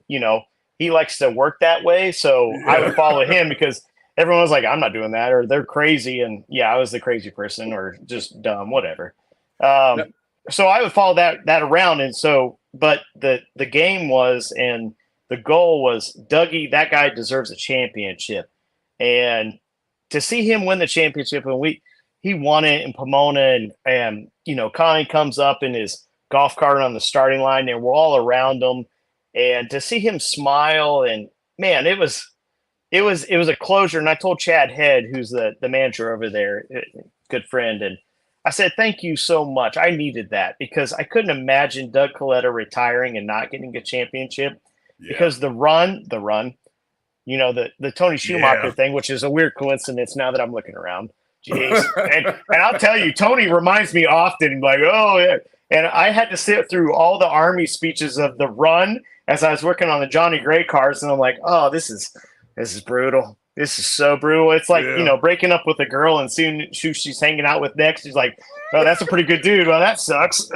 he likes to work that way. So I would follow him because everyone was like, I'm not doing that, or they're crazy. And I was the crazy person, or just dumb, whatever. So I would follow that around. And so, but the game was, and the goal was, Dougie, that guy deserves a championship. And to see him win the championship, and he won it in Pomona, and Connie comes up in his golf cart on the starting line, and we're all around him. And to see him smile, and man, it was a closure. And I told Chad Head, who's the manager over there, good friend, and I said, thank you so much. I needed that, because I couldn't imagine Doug Coletta retiring and not getting a championship, because the run, the Tony Schumacher thing, which is a weird coincidence now that I'm looking around. Jeez. and I'll tell you, Tony reminds me often, like, oh, yeah. And I had to sit through all the Army speeches of the run as I was working on the Johnny Gray cars. And I'm like, oh, this is brutal. This is so brutal. It's like, breaking up with a girl and seeing who she's hanging out with next. She's like, oh, that's a pretty good dude. Well, that sucks.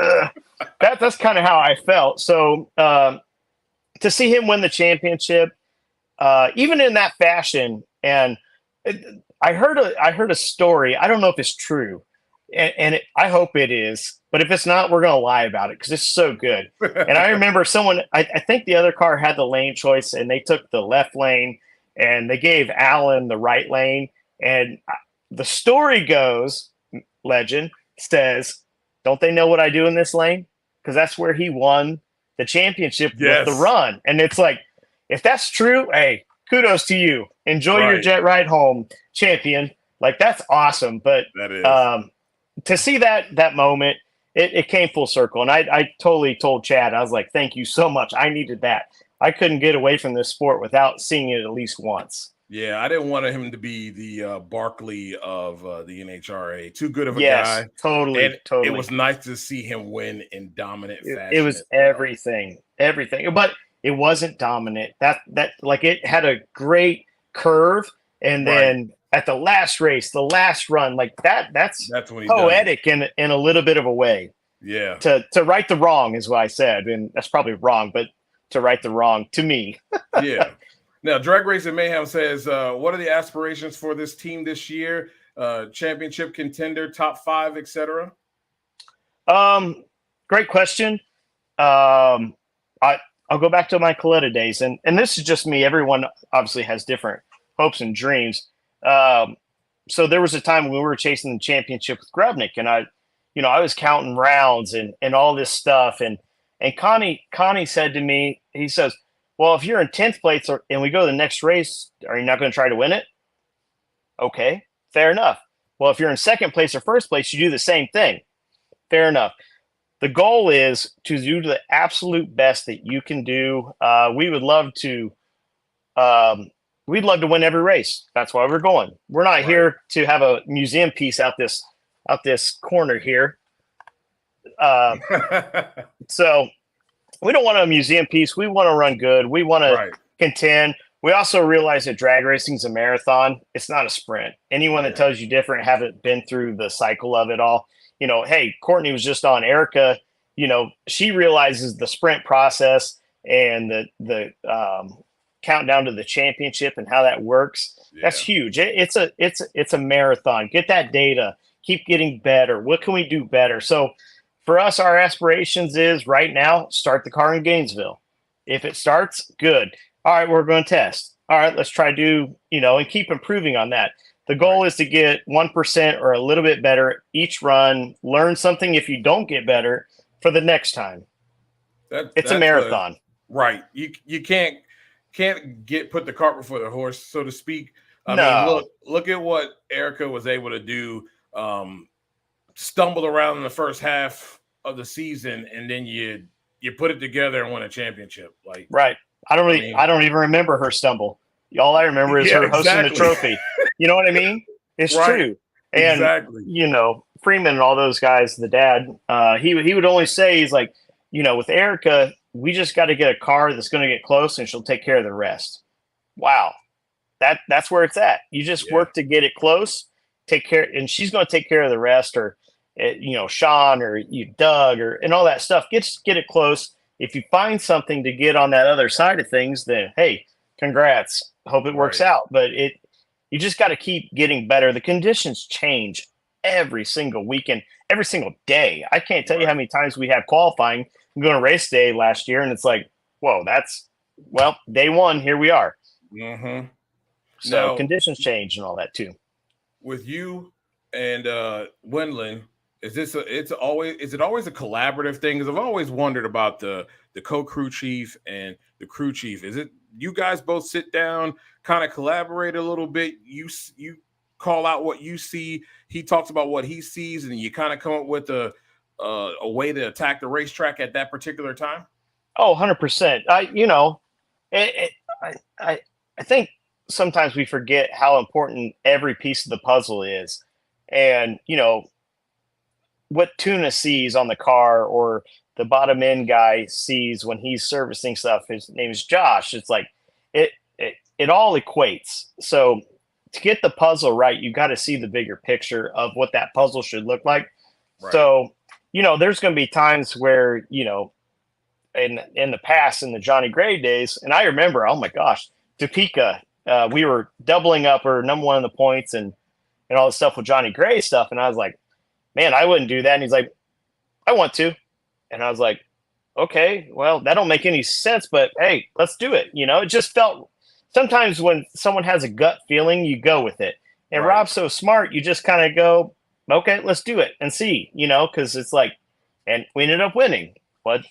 That's kind of how I felt. So to see him win the championship, even in that fashion, and I heard a story. I don't know if it's true, and I hope it is. But if it's not, we're going to lie about it because it's so good. And I remember someone, I think the other car had the lane choice, and they took the left lane, and they gave Alan the right lane. And the story goes, legend says, don't they know what I do in this lane? Because that's where he won the championship with the run. And it's like, if that's true, hey, kudos to you. Enjoy your jet ride home, champion. Like, that's awesome. But that is. To see that moment, it came full circle. And I totally told Chad, I was like, thank you so much. I needed that. I couldn't get away from this sport without seeing it at least once. Yeah, I didn't want him to be the Barkley of the NHRA. Too good of a guy. Totally. It was nice to see him win in dominant fashion. It was everything. But it wasn't dominant. That like, it had a great curve, and then at the last race, the last run, like that's when he poetic in a little bit of a way. Yeah. To right the wrong is what I said, and that's probably wrong, but to right the wrong to me. Yeah. Now, Drag Racing Mayhem says, what are the aspirations for this team this year? Championship contender, top 5, etc. Great question. I'll go back to my Coletta days, and this is just me. Everyone obviously has different hopes and dreams. So there was a time when we were chasing the championship with Grubnick, and I was counting rounds and all this stuff. And Connie said to me, he says, well, if you're in 10th place and we go to the next race, are you not going to try to win it? Okay, fair enough. Well, if you're in second place or first place, you do the same thing. Fair enough. The goal is to do the absolute best that you can do. We would love to. We'd love to win every race. That's why we're going. We're not here to have a museum piece out this corner here. So we don't want a museum piece. We want to run good. We want to contend. We also realize that drag racing is a marathon. It's not a sprint. Anyone that tells you different haven't been through the cycle of it all. Hey, Courtney was just on. Erica, she realizes the sprint process and the countdown to the championship and how that works. Yeah. That's huge. It's a marathon. Get that data. Keep getting better. What can we do better? So for us, our aspirations is right now, start the car in Gainesville. If it starts, good. All right, we're going to test. All right, let's try to and keep improving on that. The goal is to get 1% or a little bit better each run. Learn something if you don't get better for the next time. It's a marathon. Right. You can't put the cart before the horse, so to speak. I mean, look at what Erica was able to do. Stumbled around in the first half of the season, and then you put it together and win a championship. Right. I don't even remember her stumble. All I remember is her hosting the trophy. You know what I mean? It's true. And Freeman and all those guys, the dad, he would only say, he's like, with Erica, we just got to get a car that's going to get close and she'll take care of the rest. Wow. That's where it's at. You just work to get it close, take care, and she's going to take care of the rest, or Shawn or Doug and all that stuff. Get it close. If you find something to get on that other side of things, then hey, congrats. Hope it works out. But you just got to keep getting better. The conditions change every single weekend, every single day. I can't tell you how many times we have qualifying. I'm going to race day last year, and it's like, whoa, day one, here we are. Mm-hmm. So now, conditions change and all that too. With you and Wendland, is it always a collaborative thing? Because I've always wondered about the co-crew chief and the crew chief. Is it you guys both sit down, kind of collaborate a little bit? You call out what you see. He talks about what he sees, and you kind of come up with a way to attack the racetrack at that particular time. Oh, 100%. I think sometimes we forget how important every piece of the puzzle is. And, what Tuna sees on the car or the bottom end guy sees when he's servicing stuff, his name is Josh. It's like it all equates. So to get the puzzle right, you got to see the bigger picture of what that puzzle should look like. Right. So, there's going to be times where, in the past, in the Johnny Gray days, and I remember, oh my gosh, Topeka, we were doubling up or number one in the points and all the stuff with Johnny Gray stuff. And I was like, man, I wouldn't do that. And he's like, I want to. And I was like, okay, well, that don't make any sense, but hey, let's do it. It just felt sometimes when someone has a gut feeling, you go with it. And Rob's so smart, you just kind of go, okay, let's do it and see, because it's like, and we ended up winning. But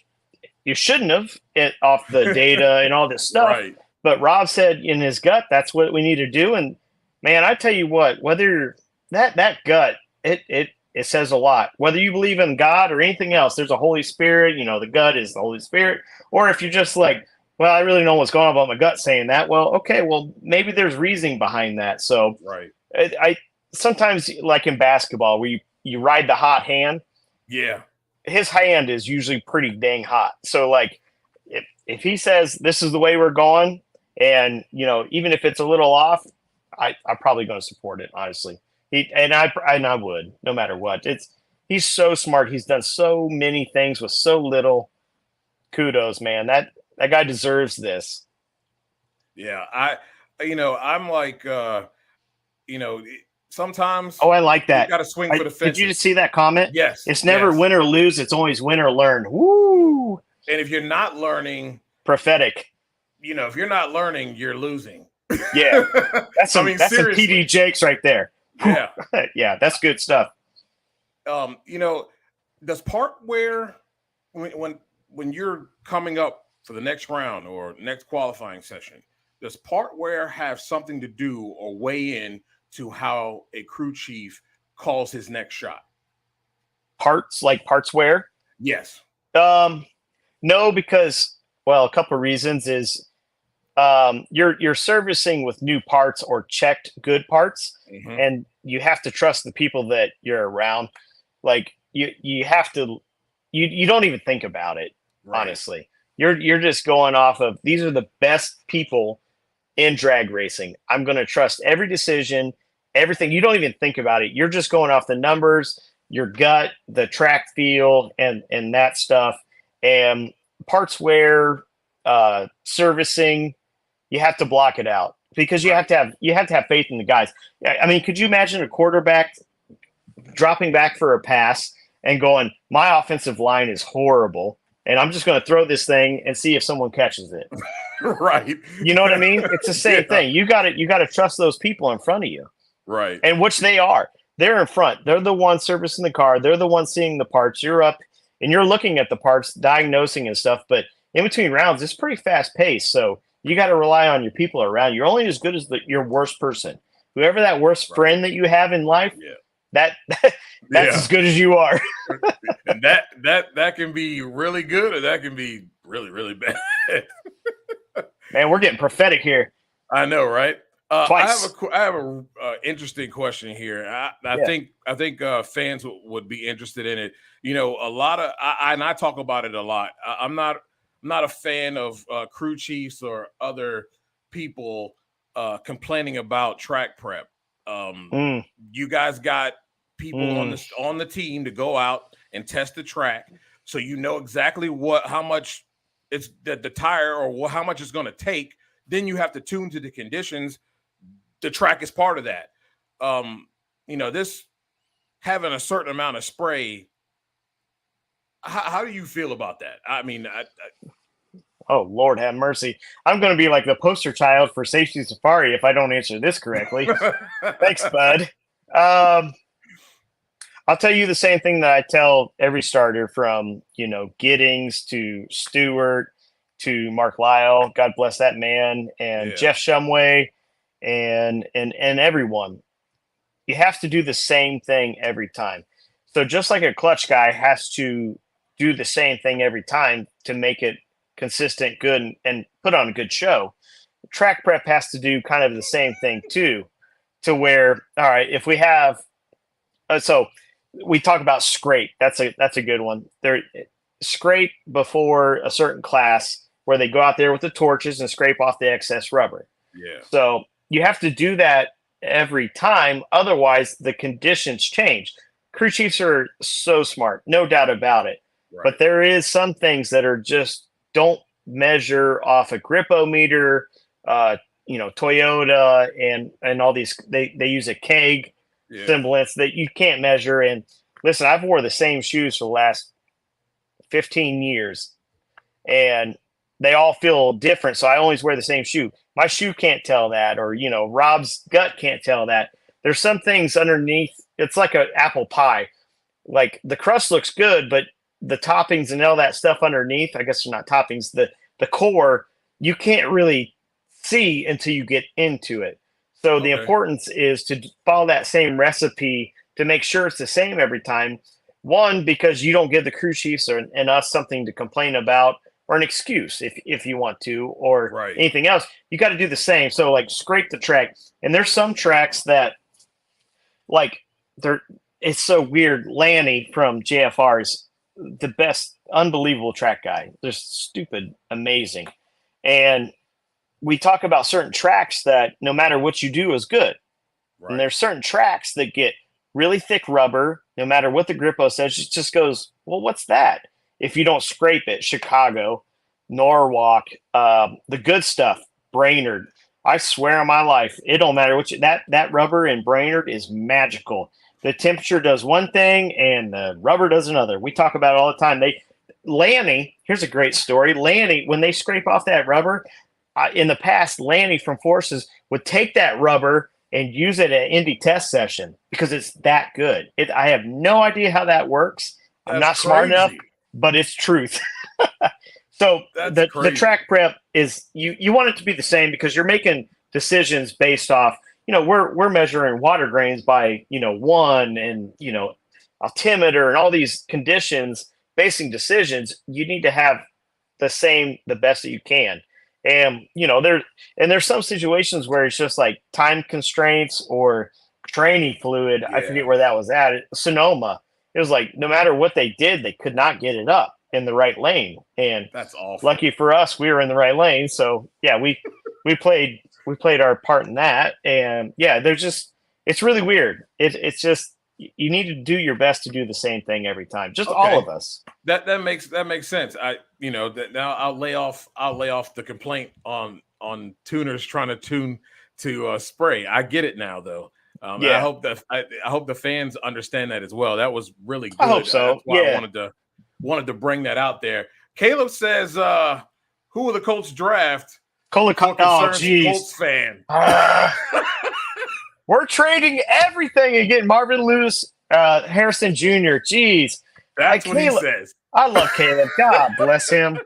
you shouldn't have off the data and all this stuff. Right. But Rob said in his gut, that's what we need to do. And man, I tell you what, whether that gut, it says a lot. Whether you believe in God or anything else, there's a Holy Spirit. The gut is the Holy Spirit. Or if you're just like, well, I really know what's going on about my gut saying that. Well, okay, well, maybe there's reasoning behind that. So I sometimes, like in basketball, where you ride the hot hand. Yeah. His hand is usually pretty dang hot. So like if he says this is the way we're going, and even if it's a little off, I'm probably going to support it, honestly. I would, no matter what. He's so smart. He's done so many things with so little. Kudos, man. That guy deserves this. Yeah, I'm like, sometimes Oh, I like that. you got to swing for the fences. Did you just see that comment? Yes. It's never win or lose. It's always win or learn. Woo! And if you're not learning, prophetic. If you're not learning, you're losing. Yeah, that's some PD Jakes right there. Yeah, yeah, that's good stuff. Does part where when you're coming up for the next round or next qualifying session, does part wear have something to do or weigh in to how a crew chief calls his next shot? Parts wear? Yes. No, because a couple of reasons is you're servicing with new parts or checked good parts, and you have to trust the people that you're around. Like you have to, you don't even think about it. Right. Honestly, you're just going off of, these are the best people in drag racing. I'm going to trust every decision, everything. You don't even think about it. You're just going off the numbers, your gut, the track feel, and that stuff. And parts wear, servicing, you have to block it out because you have to have faith in the guys. I mean, could you imagine a quarterback dropping back for a pass and going, my offensive line is horrible, and I'm just going to throw this thing and see if someone catches it? Right. You know what I mean? It's the same thing. You got to trust those people in front of you. Right. And which they are. They're in front. They're the ones servicing the car. They're the ones seeing the parts. You're up and you're looking at the parts, diagnosing and stuff. But in between rounds, it's pretty fast paced. So you got to rely on your people around. You're only as good as your worst person. Whoever that worst friend that you have in life, that's as good as you are. And that can be really good, or that can be really, really bad. Man, we're getting prophetic here. I know, right? Twice. I have a interesting question here. I think fans would be interested in it. A lot of I talk about it a lot. I'm not a fan of crew chiefs or other people complaining about track prep. You guys got people on the team to go out and test the track, so you know exactly how much it's the tire or how much it's going to take. Then you have to tune to the conditions. The track is part of that. This having a certain amount of spray. How do you feel about that? I mean, oh, Lord have mercy. I'm going to be like the poster child for Safety Safari if I don't answer this correctly. Thanks, bud. I'll tell you the same thing that I tell every starter, from, Giddings to Stewart to Mark Lyle. God bless that man. And Jeff Shumway and everyone. You have to do the same thing every time. So just like a clutch guy has to do the same thing every time to make it consistent, good, and put on a good show, track prep has to do kind of the same thing too, to where, all right, if we have so we talk about scrape. That's a good one. There, scrape before a certain class where they go out there with the torches and scrape off the excess rubber. Yeah. So you have to do that every time. Otherwise, the conditions change. Crew chiefs are so smart, no doubt about it. Right. But there is some things that are just don't measure off a gripometer. Toyota and all these, they use a keg semblance that you can't measure. And listen, I've wore the same shoes for the last 15 years and they all feel different. So I always wear the same shoe. My shoe can't tell that, or, Rob's gut can't tell that. There's some things underneath. It's like an apple pie. Like the crust looks good, but the toppings and all that stuff underneath, I guess they're not toppings, the core, you can't really see until you get into it. So the importance is to follow that same recipe to make sure it's the same every time. One, because you don't give the crew chiefs and us something to complain about or an excuse if you want to, or anything else. You got to do the same. So like scrape the track. And there's some tracks that it's so weird. Lanny from JFR is the best, unbelievable track guy. They're stupid, amazing. And we talk about certain tracks that no matter what you do is good. Right. And there's certain tracks that get really thick rubber no matter what the grippo says, it just goes, well, what's that? If you don't scrape it, Chicago, Norwalk, the good stuff, Brainerd. I swear on my life, it don't matter which that rubber in Brainerd is magical. The temperature does one thing and the rubber does another. We talk about it all the time. Lanny, here's a great story. Lanny, when they scrape off that rubber, in the past, Lanny from Forces would take that rubber and use it at Indy test session because it's that good. I have no idea how that works. I'm not smart enough, but it's truth. So the track prep is you want it to be the same because you're making decisions based off, we're measuring water grains by, one and, altimeter and all these conditions, basing decisions. You need to have the best that you can. And, there's some situations where it's just like time constraints or training fluid. Yeah. I forget where that was at. Sonoma. It was like, no matter what they did, they could not get it up in the right lane. And that's awful. Lucky for us, we were in the right lane. So yeah, we played our part in that. And yeah, it's really weird. It's just, you need to do your best to do the same thing every time. Just all of us. That makes sense. Now I'll lay off the complaint on tuners trying to tune to spray. I get it now though. I hope the fans understand that as well. That was really good. I hope so. That's why I wanted to bring that out there. Caleb says, who will the Colts draft? Colts fan. We're trading everything and getting Marvin Lewis, Harrison Jr. Jeez. That's what Caleb, he says. I love Caleb. God bless him.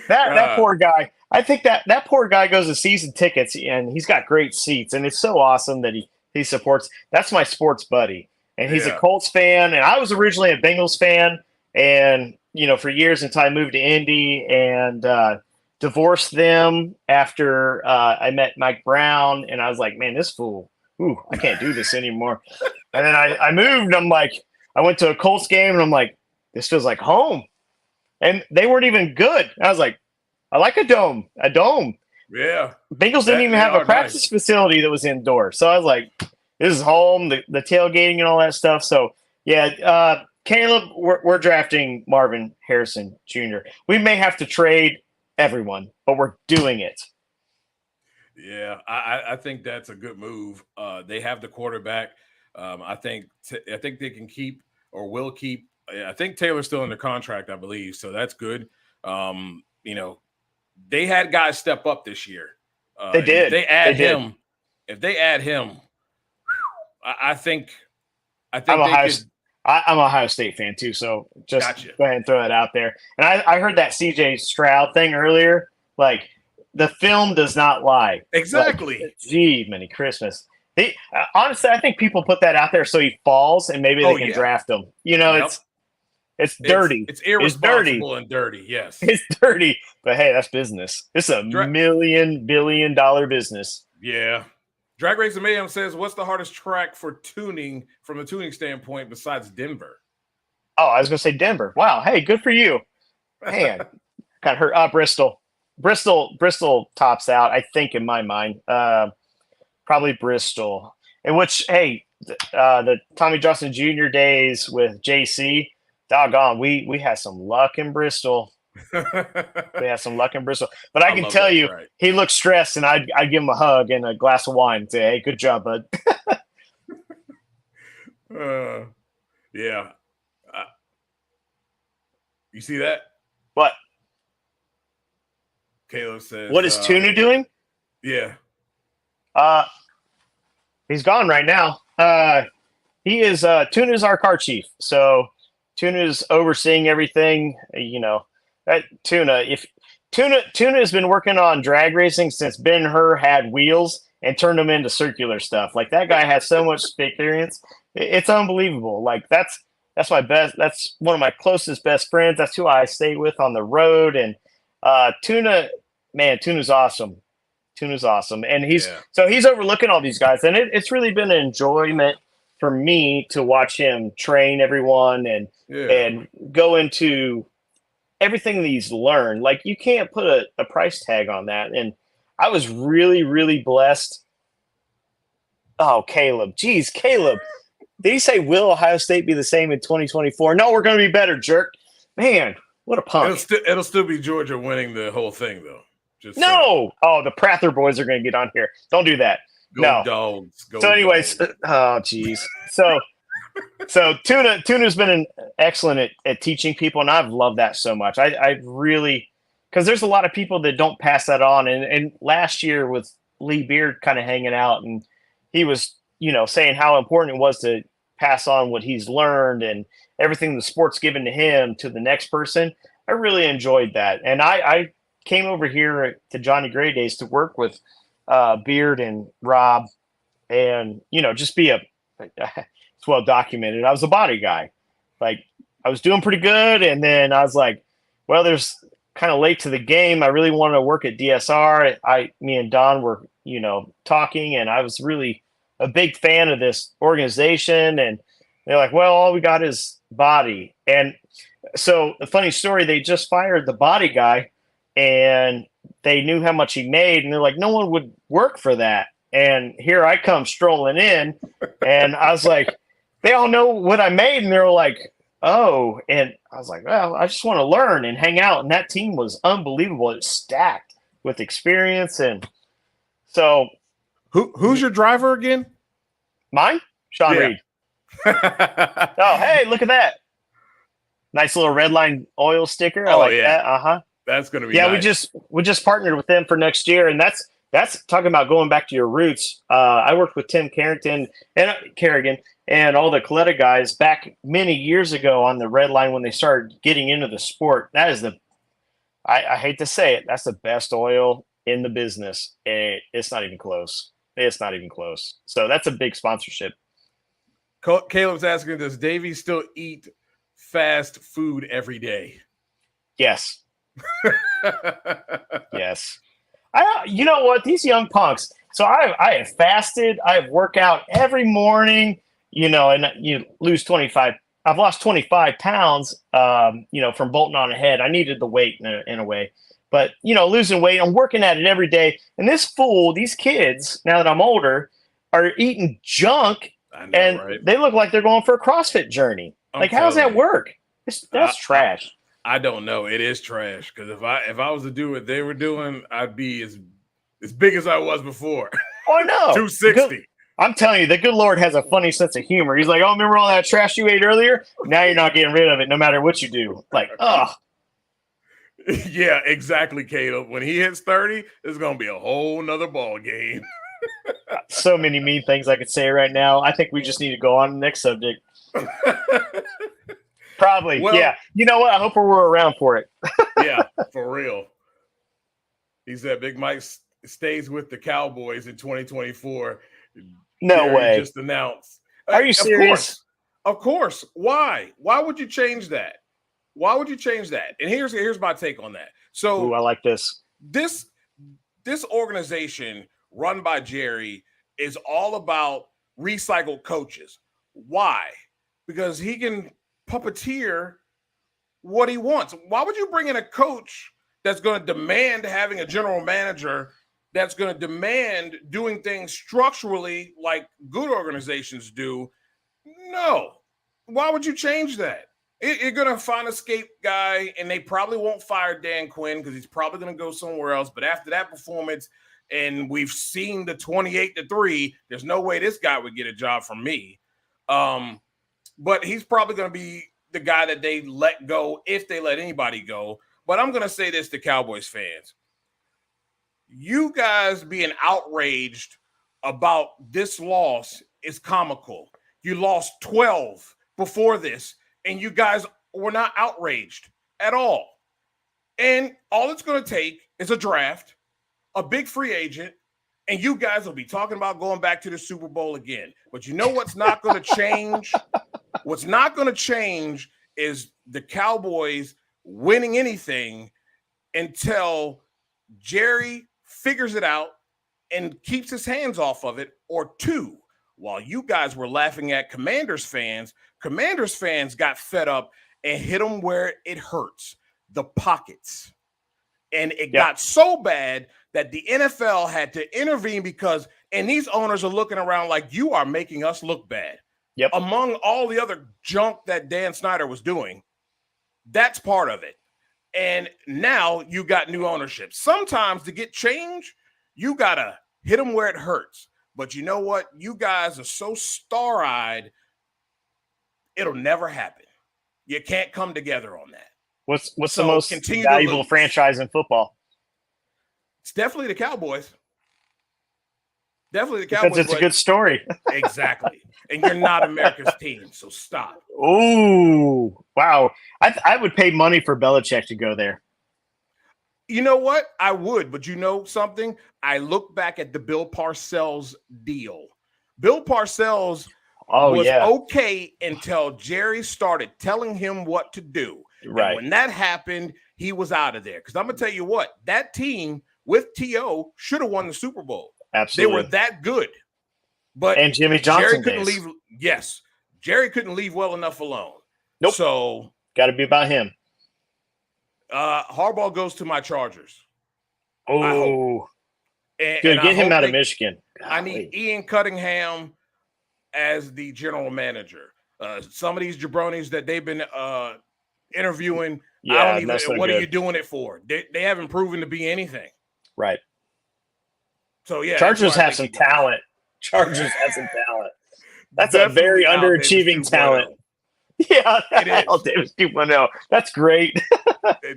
That poor guy. I think that poor guy goes to season tickets and he's got great seats. And it's so awesome that he supports. That's my sports buddy. And he's a Colts fan. And I was originally a Bengals fan. And, for years until I moved to Indy and divorced them after I met Mike Brown. And I was like, man, this fool. Ooh, I can't do this anymore. And then I moved. I'm like, I went to a Colts game and I'm like, this feels like home. And they weren't even good. I was like, I like a dome. Yeah. Bengals didn't even have a practice facility that was indoor. So I was like, this is home, the tailgating and all that stuff. So yeah, Caleb, we're drafting Marvin Harrison Jr. We may have to trade everyone, but we're doing it. Yeah, I think that's a good move. They have the quarterback. I think they can keep or will keep. I think Taylor's still under contract, I believe, so that's good. They had guys step up this year. They did. If they add him, I think I'm an Ohio State fan too, so just go ahead and throw that out there. And I heard that CJ Stroud thing earlier. Like, the film does not lie. Exactly. Like, gee, Merry Christmas. Honestly, I think people put that out there so he falls and maybe they can draft him. It's dirty. It's irresponsible and dirty. Yes, it's dirty. But hey, that's business. It's a $1 billion business. Yeah. Drag Racing Mayhem says, what's the hardest track for tuning from a tuning standpoint besides Denver? Oh, I was going to say Denver. Wow. Hey, good for you. Man, got hurt. Bristol. Bristol tops out, I think, in my mind. Probably Bristol. In which, hey, the Tommy Johnson Jr. days with JC, doggone, we had some luck in Bristol. We had some luck in Bristol. But I can tell you, he looked stressed, and I'd give him a hug and a glass of wine and say, hey, good job, bud. Yeah. You see that? What? Caleb says. What is Tuna doing? Yeah. He's gone right now. He is Tuna's our car chief. So Tuna's overseeing everything, Tuna has been working on drag racing since Ben Hur had wheels and turned them into circular stuff. Like, that guy has so much experience. It's unbelievable. Like, that's my best. That's one of my closest best friends. That's who I stay with on the road. And Tuna's awesome. Tuna's awesome. And he's overlooking all these guys. And it's really been an enjoyment for me to watch him train everyone and go into everything that he's learned. Like, you can't put a price tag on that. And I was really, really blessed. Oh, Caleb. Geez, Caleb. Did he say, will Ohio State be the same in 2024? No, we're going to be better, jerk. Man, what a punk. It'll still be Georgia winning the whole thing, though. Just no. saying. Oh, the Prather boys are going to get on here. Don't do that. Go Dogs. So anyways, oh, geez. So Tuna's been excellent at teaching people, and I've loved that so much. I really – because there's a lot of people that don't pass that on. And last year with Lee Beard kind of hanging out, and he was, saying how important it was to pass on what he's learned and everything the sport's given to him to the next person. I really enjoyed that. And I came over here to Johnny Gray Days to work with Beard and Rob and, just be it's well documented. I was a body guy. Like, I was doing pretty good. And then I was like, well, there's kind of late to the game. I really wanted to work at DSR. Me and Don were, talking, and I was really a big fan of this organization. And they're like, well, all we got is body. And so the funny story, they just fired the body guy and they knew how much he made. And they're like, no one would work for that. And here I come strolling in, and I was like, they all know what I made. And they were like, oh, and I was like, well, I just want to learn and hang out. And that team was unbelievable. It was stacked with experience. And so who's your driver again? Mine? Shawn Reed. Oh, hey, look at that. Nice little red line oil sticker. I like that. Uh-huh. That's going to be nice. we just partnered with them for next year. And that's talking about going back to your roots. I worked with Tim Carrington and all the Coletta guys back many years ago on the red line when they started getting into the sport. That is I hate to say it, that's the best oil in the business. It's not even close. It's not even close. So that's a big sponsorship. Caleb's asking, does Davey still eat fast food every day? Yes. Yes. You know what? These young punks. So I have fasted. I have worked out every morning, and you lose 25. I've lost 25 pounds, from bolting on ahead. I needed the weight in a way. But, losing weight, I'm working at it every day. And these kids, now that I'm older, are eating junk. I know, and right? They look like they're going for a CrossFit journey. Like, how does that work? That's trash. I don't know. It is trash, because if I was to do what they were doing, I'd be as big as I was before. Oh, no. 260. I'm telling you, the good Lord has a funny sense of humor. He's like, oh, remember all that trash you ate earlier? Now you're not getting rid of it no matter what you do. Like, ugh. Yeah, exactly, Caleb. When he hits 30, it's going to be a whole nother ball game. So many mean things I could say right now. I think we just need to go on to the next subject. Probably. Well, yeah. You know what? I hope we're around for it. Yeah, for real. He said Big Mike stays with the Cowboys in 2024. No way. Just announced. Are you serious? Of course. Why? Why would you change that? Why would you change that? And here's my take on that. So I like this. This organization run by Jerry is all about recycled coaches. Why? Because he can puppeteer what he wants. Why would you bring in a coach that's going to demand having a general manager that's going to demand doing things structurally like good organizations do? No. Why would you change that? You're going to find a scape guy, and they probably won't fire Dan Quinn because he's probably going to go somewhere else. But after that performance, and we've seen the 28-3, there's no way this guy would get a job from me. But he's probably going to be the guy that they let go if they let anybody go. But I'm going to say this to Cowboys fans. You guys being outraged about this loss is comical. You lost 12 before this, and you guys were not outraged at all. And all it's going to take is a draft, a big free agent, and you guys will be talking about going back to the Super Bowl again. But you know what's not going to change? What's not going to change is the Cowboys winning anything until Jerry figures it out and keeps his hands off of it, or two. While you guys were laughing at Commanders fans got fed up and hit them where it hurts, the pockets. And it got so bad that the NFL had to intervene and these owners are looking around like, you are making us look bad. Yep. Among all the other junk that Dan Snyder was doing, that's part of it. And now you got new ownership. Sometimes to get change, you got to hit them where it hurts. But you know what? You guys are so star-eyed, it'll never happen. You can't come together on that. What's the most valuable franchise in football? It's definitely the Cowboys. Definitely the Cowboys. Because it's a good story. Exactly. And you're not America's team, so stop. Ooh, wow. I would pay money for Belichick to go there. You know what? I would, but you know something? I look back at the Bill Parcells deal. Bill Parcells was okay until Jerry started telling him what to do. Right. And when that happened, he was out of there. Because I'm going to tell you what, that team with T.O. should have won the Super Bowl. Absolutely. They were that good. But and Jimmy Johnson Jerry couldn't leave. Yes. Jerry couldn't leave well enough alone. Nope. So got to be about him. Harbaugh goes to my Chargers. Oh, good. Get him out of Michigan. I need Ian Cunningham as the general manager. Some of these jabronis that they've been interviewing, I don't even. What are you doing it for? They haven't proven to be anything. Right. So yeah, Chargers have some talent. Chargers have some talent. That's a very underachieving talent. Yeah, Davis 2.0. That's great.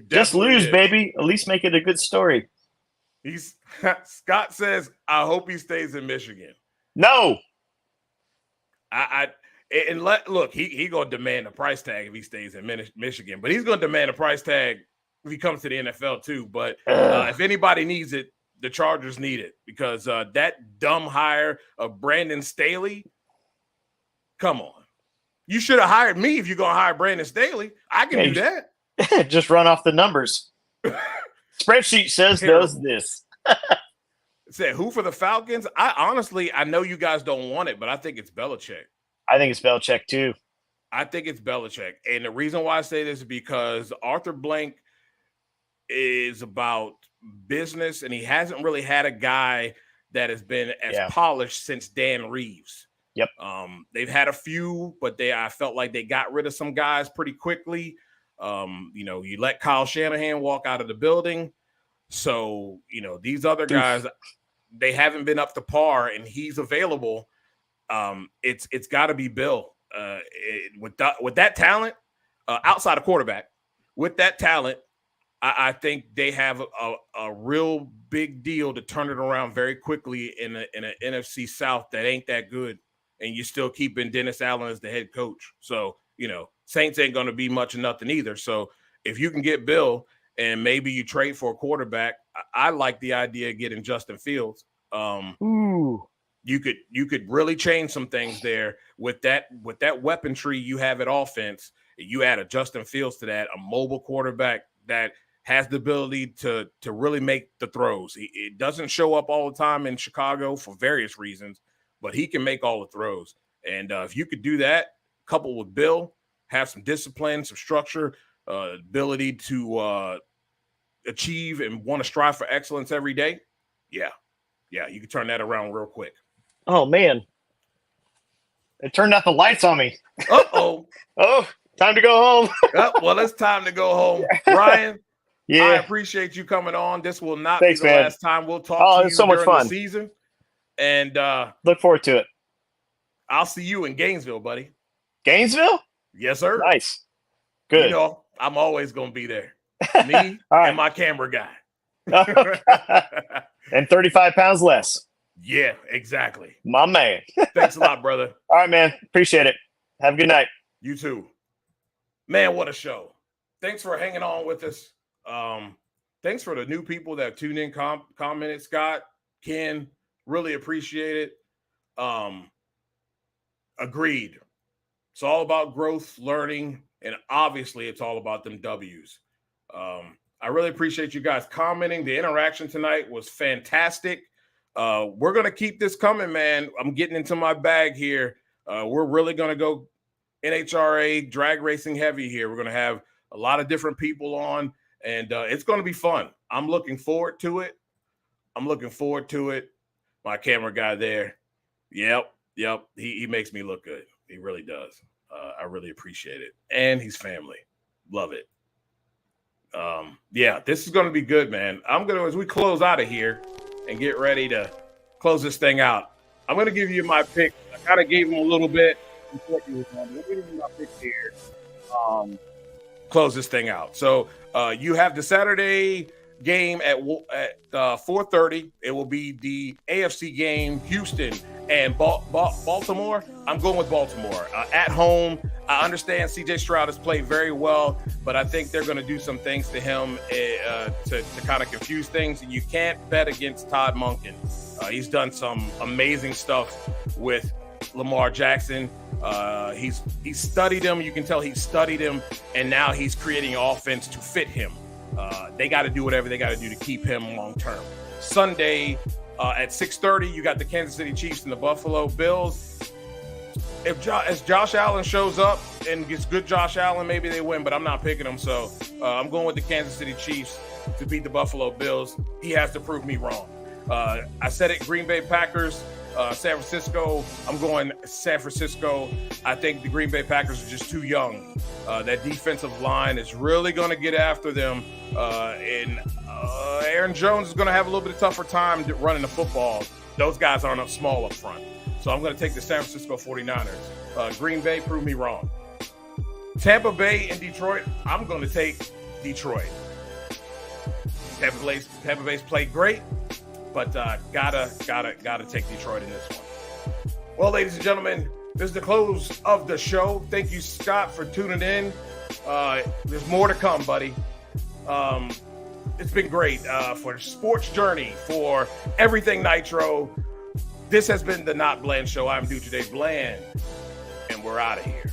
Just lose, baby. At least make it a good story. Scott says, I hope he stays in Michigan. No. Look, he gonna demand a price tag if he stays in Michigan, but he's gonna demand a price tag if he comes to the NFL too. But if anybody needs it, the Chargers need it because that dumb hire of Brandon Staley. Come on. You should have hired me if you're going to hire Brandon Staley. I can do that. Just run off the numbers. Spreadsheet says does this. Said who for the Falcons? I know you guys don't want it, but I think it's Belichick. I think it's Belichick too. I think it's Belichick. And the reason why I say this is because Arthur Blank is about business, and he hasn't really had a guy that has been as polished since Dan Reeves. Yep. They've had a few, but I felt like they got rid of some guys pretty quickly. You let Kyle Shanahan walk out of the building. So, these other guys, they haven't been up to par, and he's available. It's got to be Bill. With that talent, outside of quarterback, with that talent, I think they have a real big deal to turn it around very quickly in an NFC South that ain't that good. And you're still keeping Dennis Allen as the head coach. So, Saints ain't going to be much of nothing either. So if you can get Bill and maybe you trade for a quarterback, I like the idea of getting Justin Fields. You could really change some things there with that weaponry you have at offense. You add a Justin Fields to that, a mobile quarterback that has the ability to really make the throws. It doesn't show up all the time in Chicago for various reasons, but he can make all the throws. And if you could do that, coupled with Bill, have some discipline, some structure, ability to achieve and want to strive for excellence every day, yeah, you can turn that around real quick. Oh, man. It turned out the lights on me. Uh-oh. Oh, time to go home. Well, it's time to go home. Ryan, yeah. I appreciate you coming on. This will not be the last time we'll talk to you so much during fun. the season. And look forward to it. I'll see you in Gainesville, buddy. Gainesville? Yes, sir. Nice. Good. I'm always going to be there. Me and my camera guy. And 35 pounds less. Yeah, exactly. My man. Thanks a lot, brother. All right, man. Appreciate it. Have a good night. You too. Man, what a show. Thanks for hanging on with us. Thanks for the new people that tuned in, commented. Scott, Ken, really appreciate it. Agreed. It's all about growth, learning, and obviously it's all about them W's. I really appreciate you guys commenting. The interaction tonight was fantastic. We're going to keep this coming, man. I'm getting into my bag here. We're really going to go NHRA drag racing heavy here. We're going to have a lot of different people on, and it's going to be fun. I'm looking forward to it. My camera guy there. Yep. He makes me look good. He really does. I really appreciate it. And he's family. Love it. Yeah, this is going to be good, man. As we close out of here and get ready to close this thing out, I'm going to give you my pick. I kind of gave him a little bit before he was on. I'm going to give you my pick here. Close this thing out. So you have the Saturday game at 4:30. It will be the AFC game, Houston and Baltimore. I'm going with Baltimore at home. I understand CJ Stroud has played very well, but I think they're going to do some things to him to kind of confuse things. And you can't bet against Todd Monken. He's done some amazing stuff with Lamar Jackson. He's studied him. You can tell he's studied him, and now he's creating an offense to fit him. They got to do whatever they got to do to keep him long term. Sunday at 6:30, you got the Kansas City Chiefs and the Buffalo Bills. As Josh Allen shows up and gets good Josh Allen, maybe they win, but I'm not picking them. So I'm going with the Kansas City Chiefs to beat the Buffalo Bills. He has to prove me wrong. I said it, Green Bay Packers, San Francisco. I'm going San Francisco. I think the Green Bay Packers are just too young. That defensive line is really going to get after them. And Aaron Jones is going to have a little bit of tougher time running the football. Those guys aren't up small up front. So I'm going to take the San Francisco 49ers. Green Bay, prove me wrong. Tampa Bay and Detroit, I'm going to take Detroit. Tampa Bay's played great, but gotta take Detroit in this one. Well, ladies and gentlemen, this is the close of the show. Thank you, Scott, for tuning in. There's more to come, buddy. It's been great for Sports Journey, for everything Nitro. This has been the NotBland Show. I'm Dude Today Bland, and we're out of here.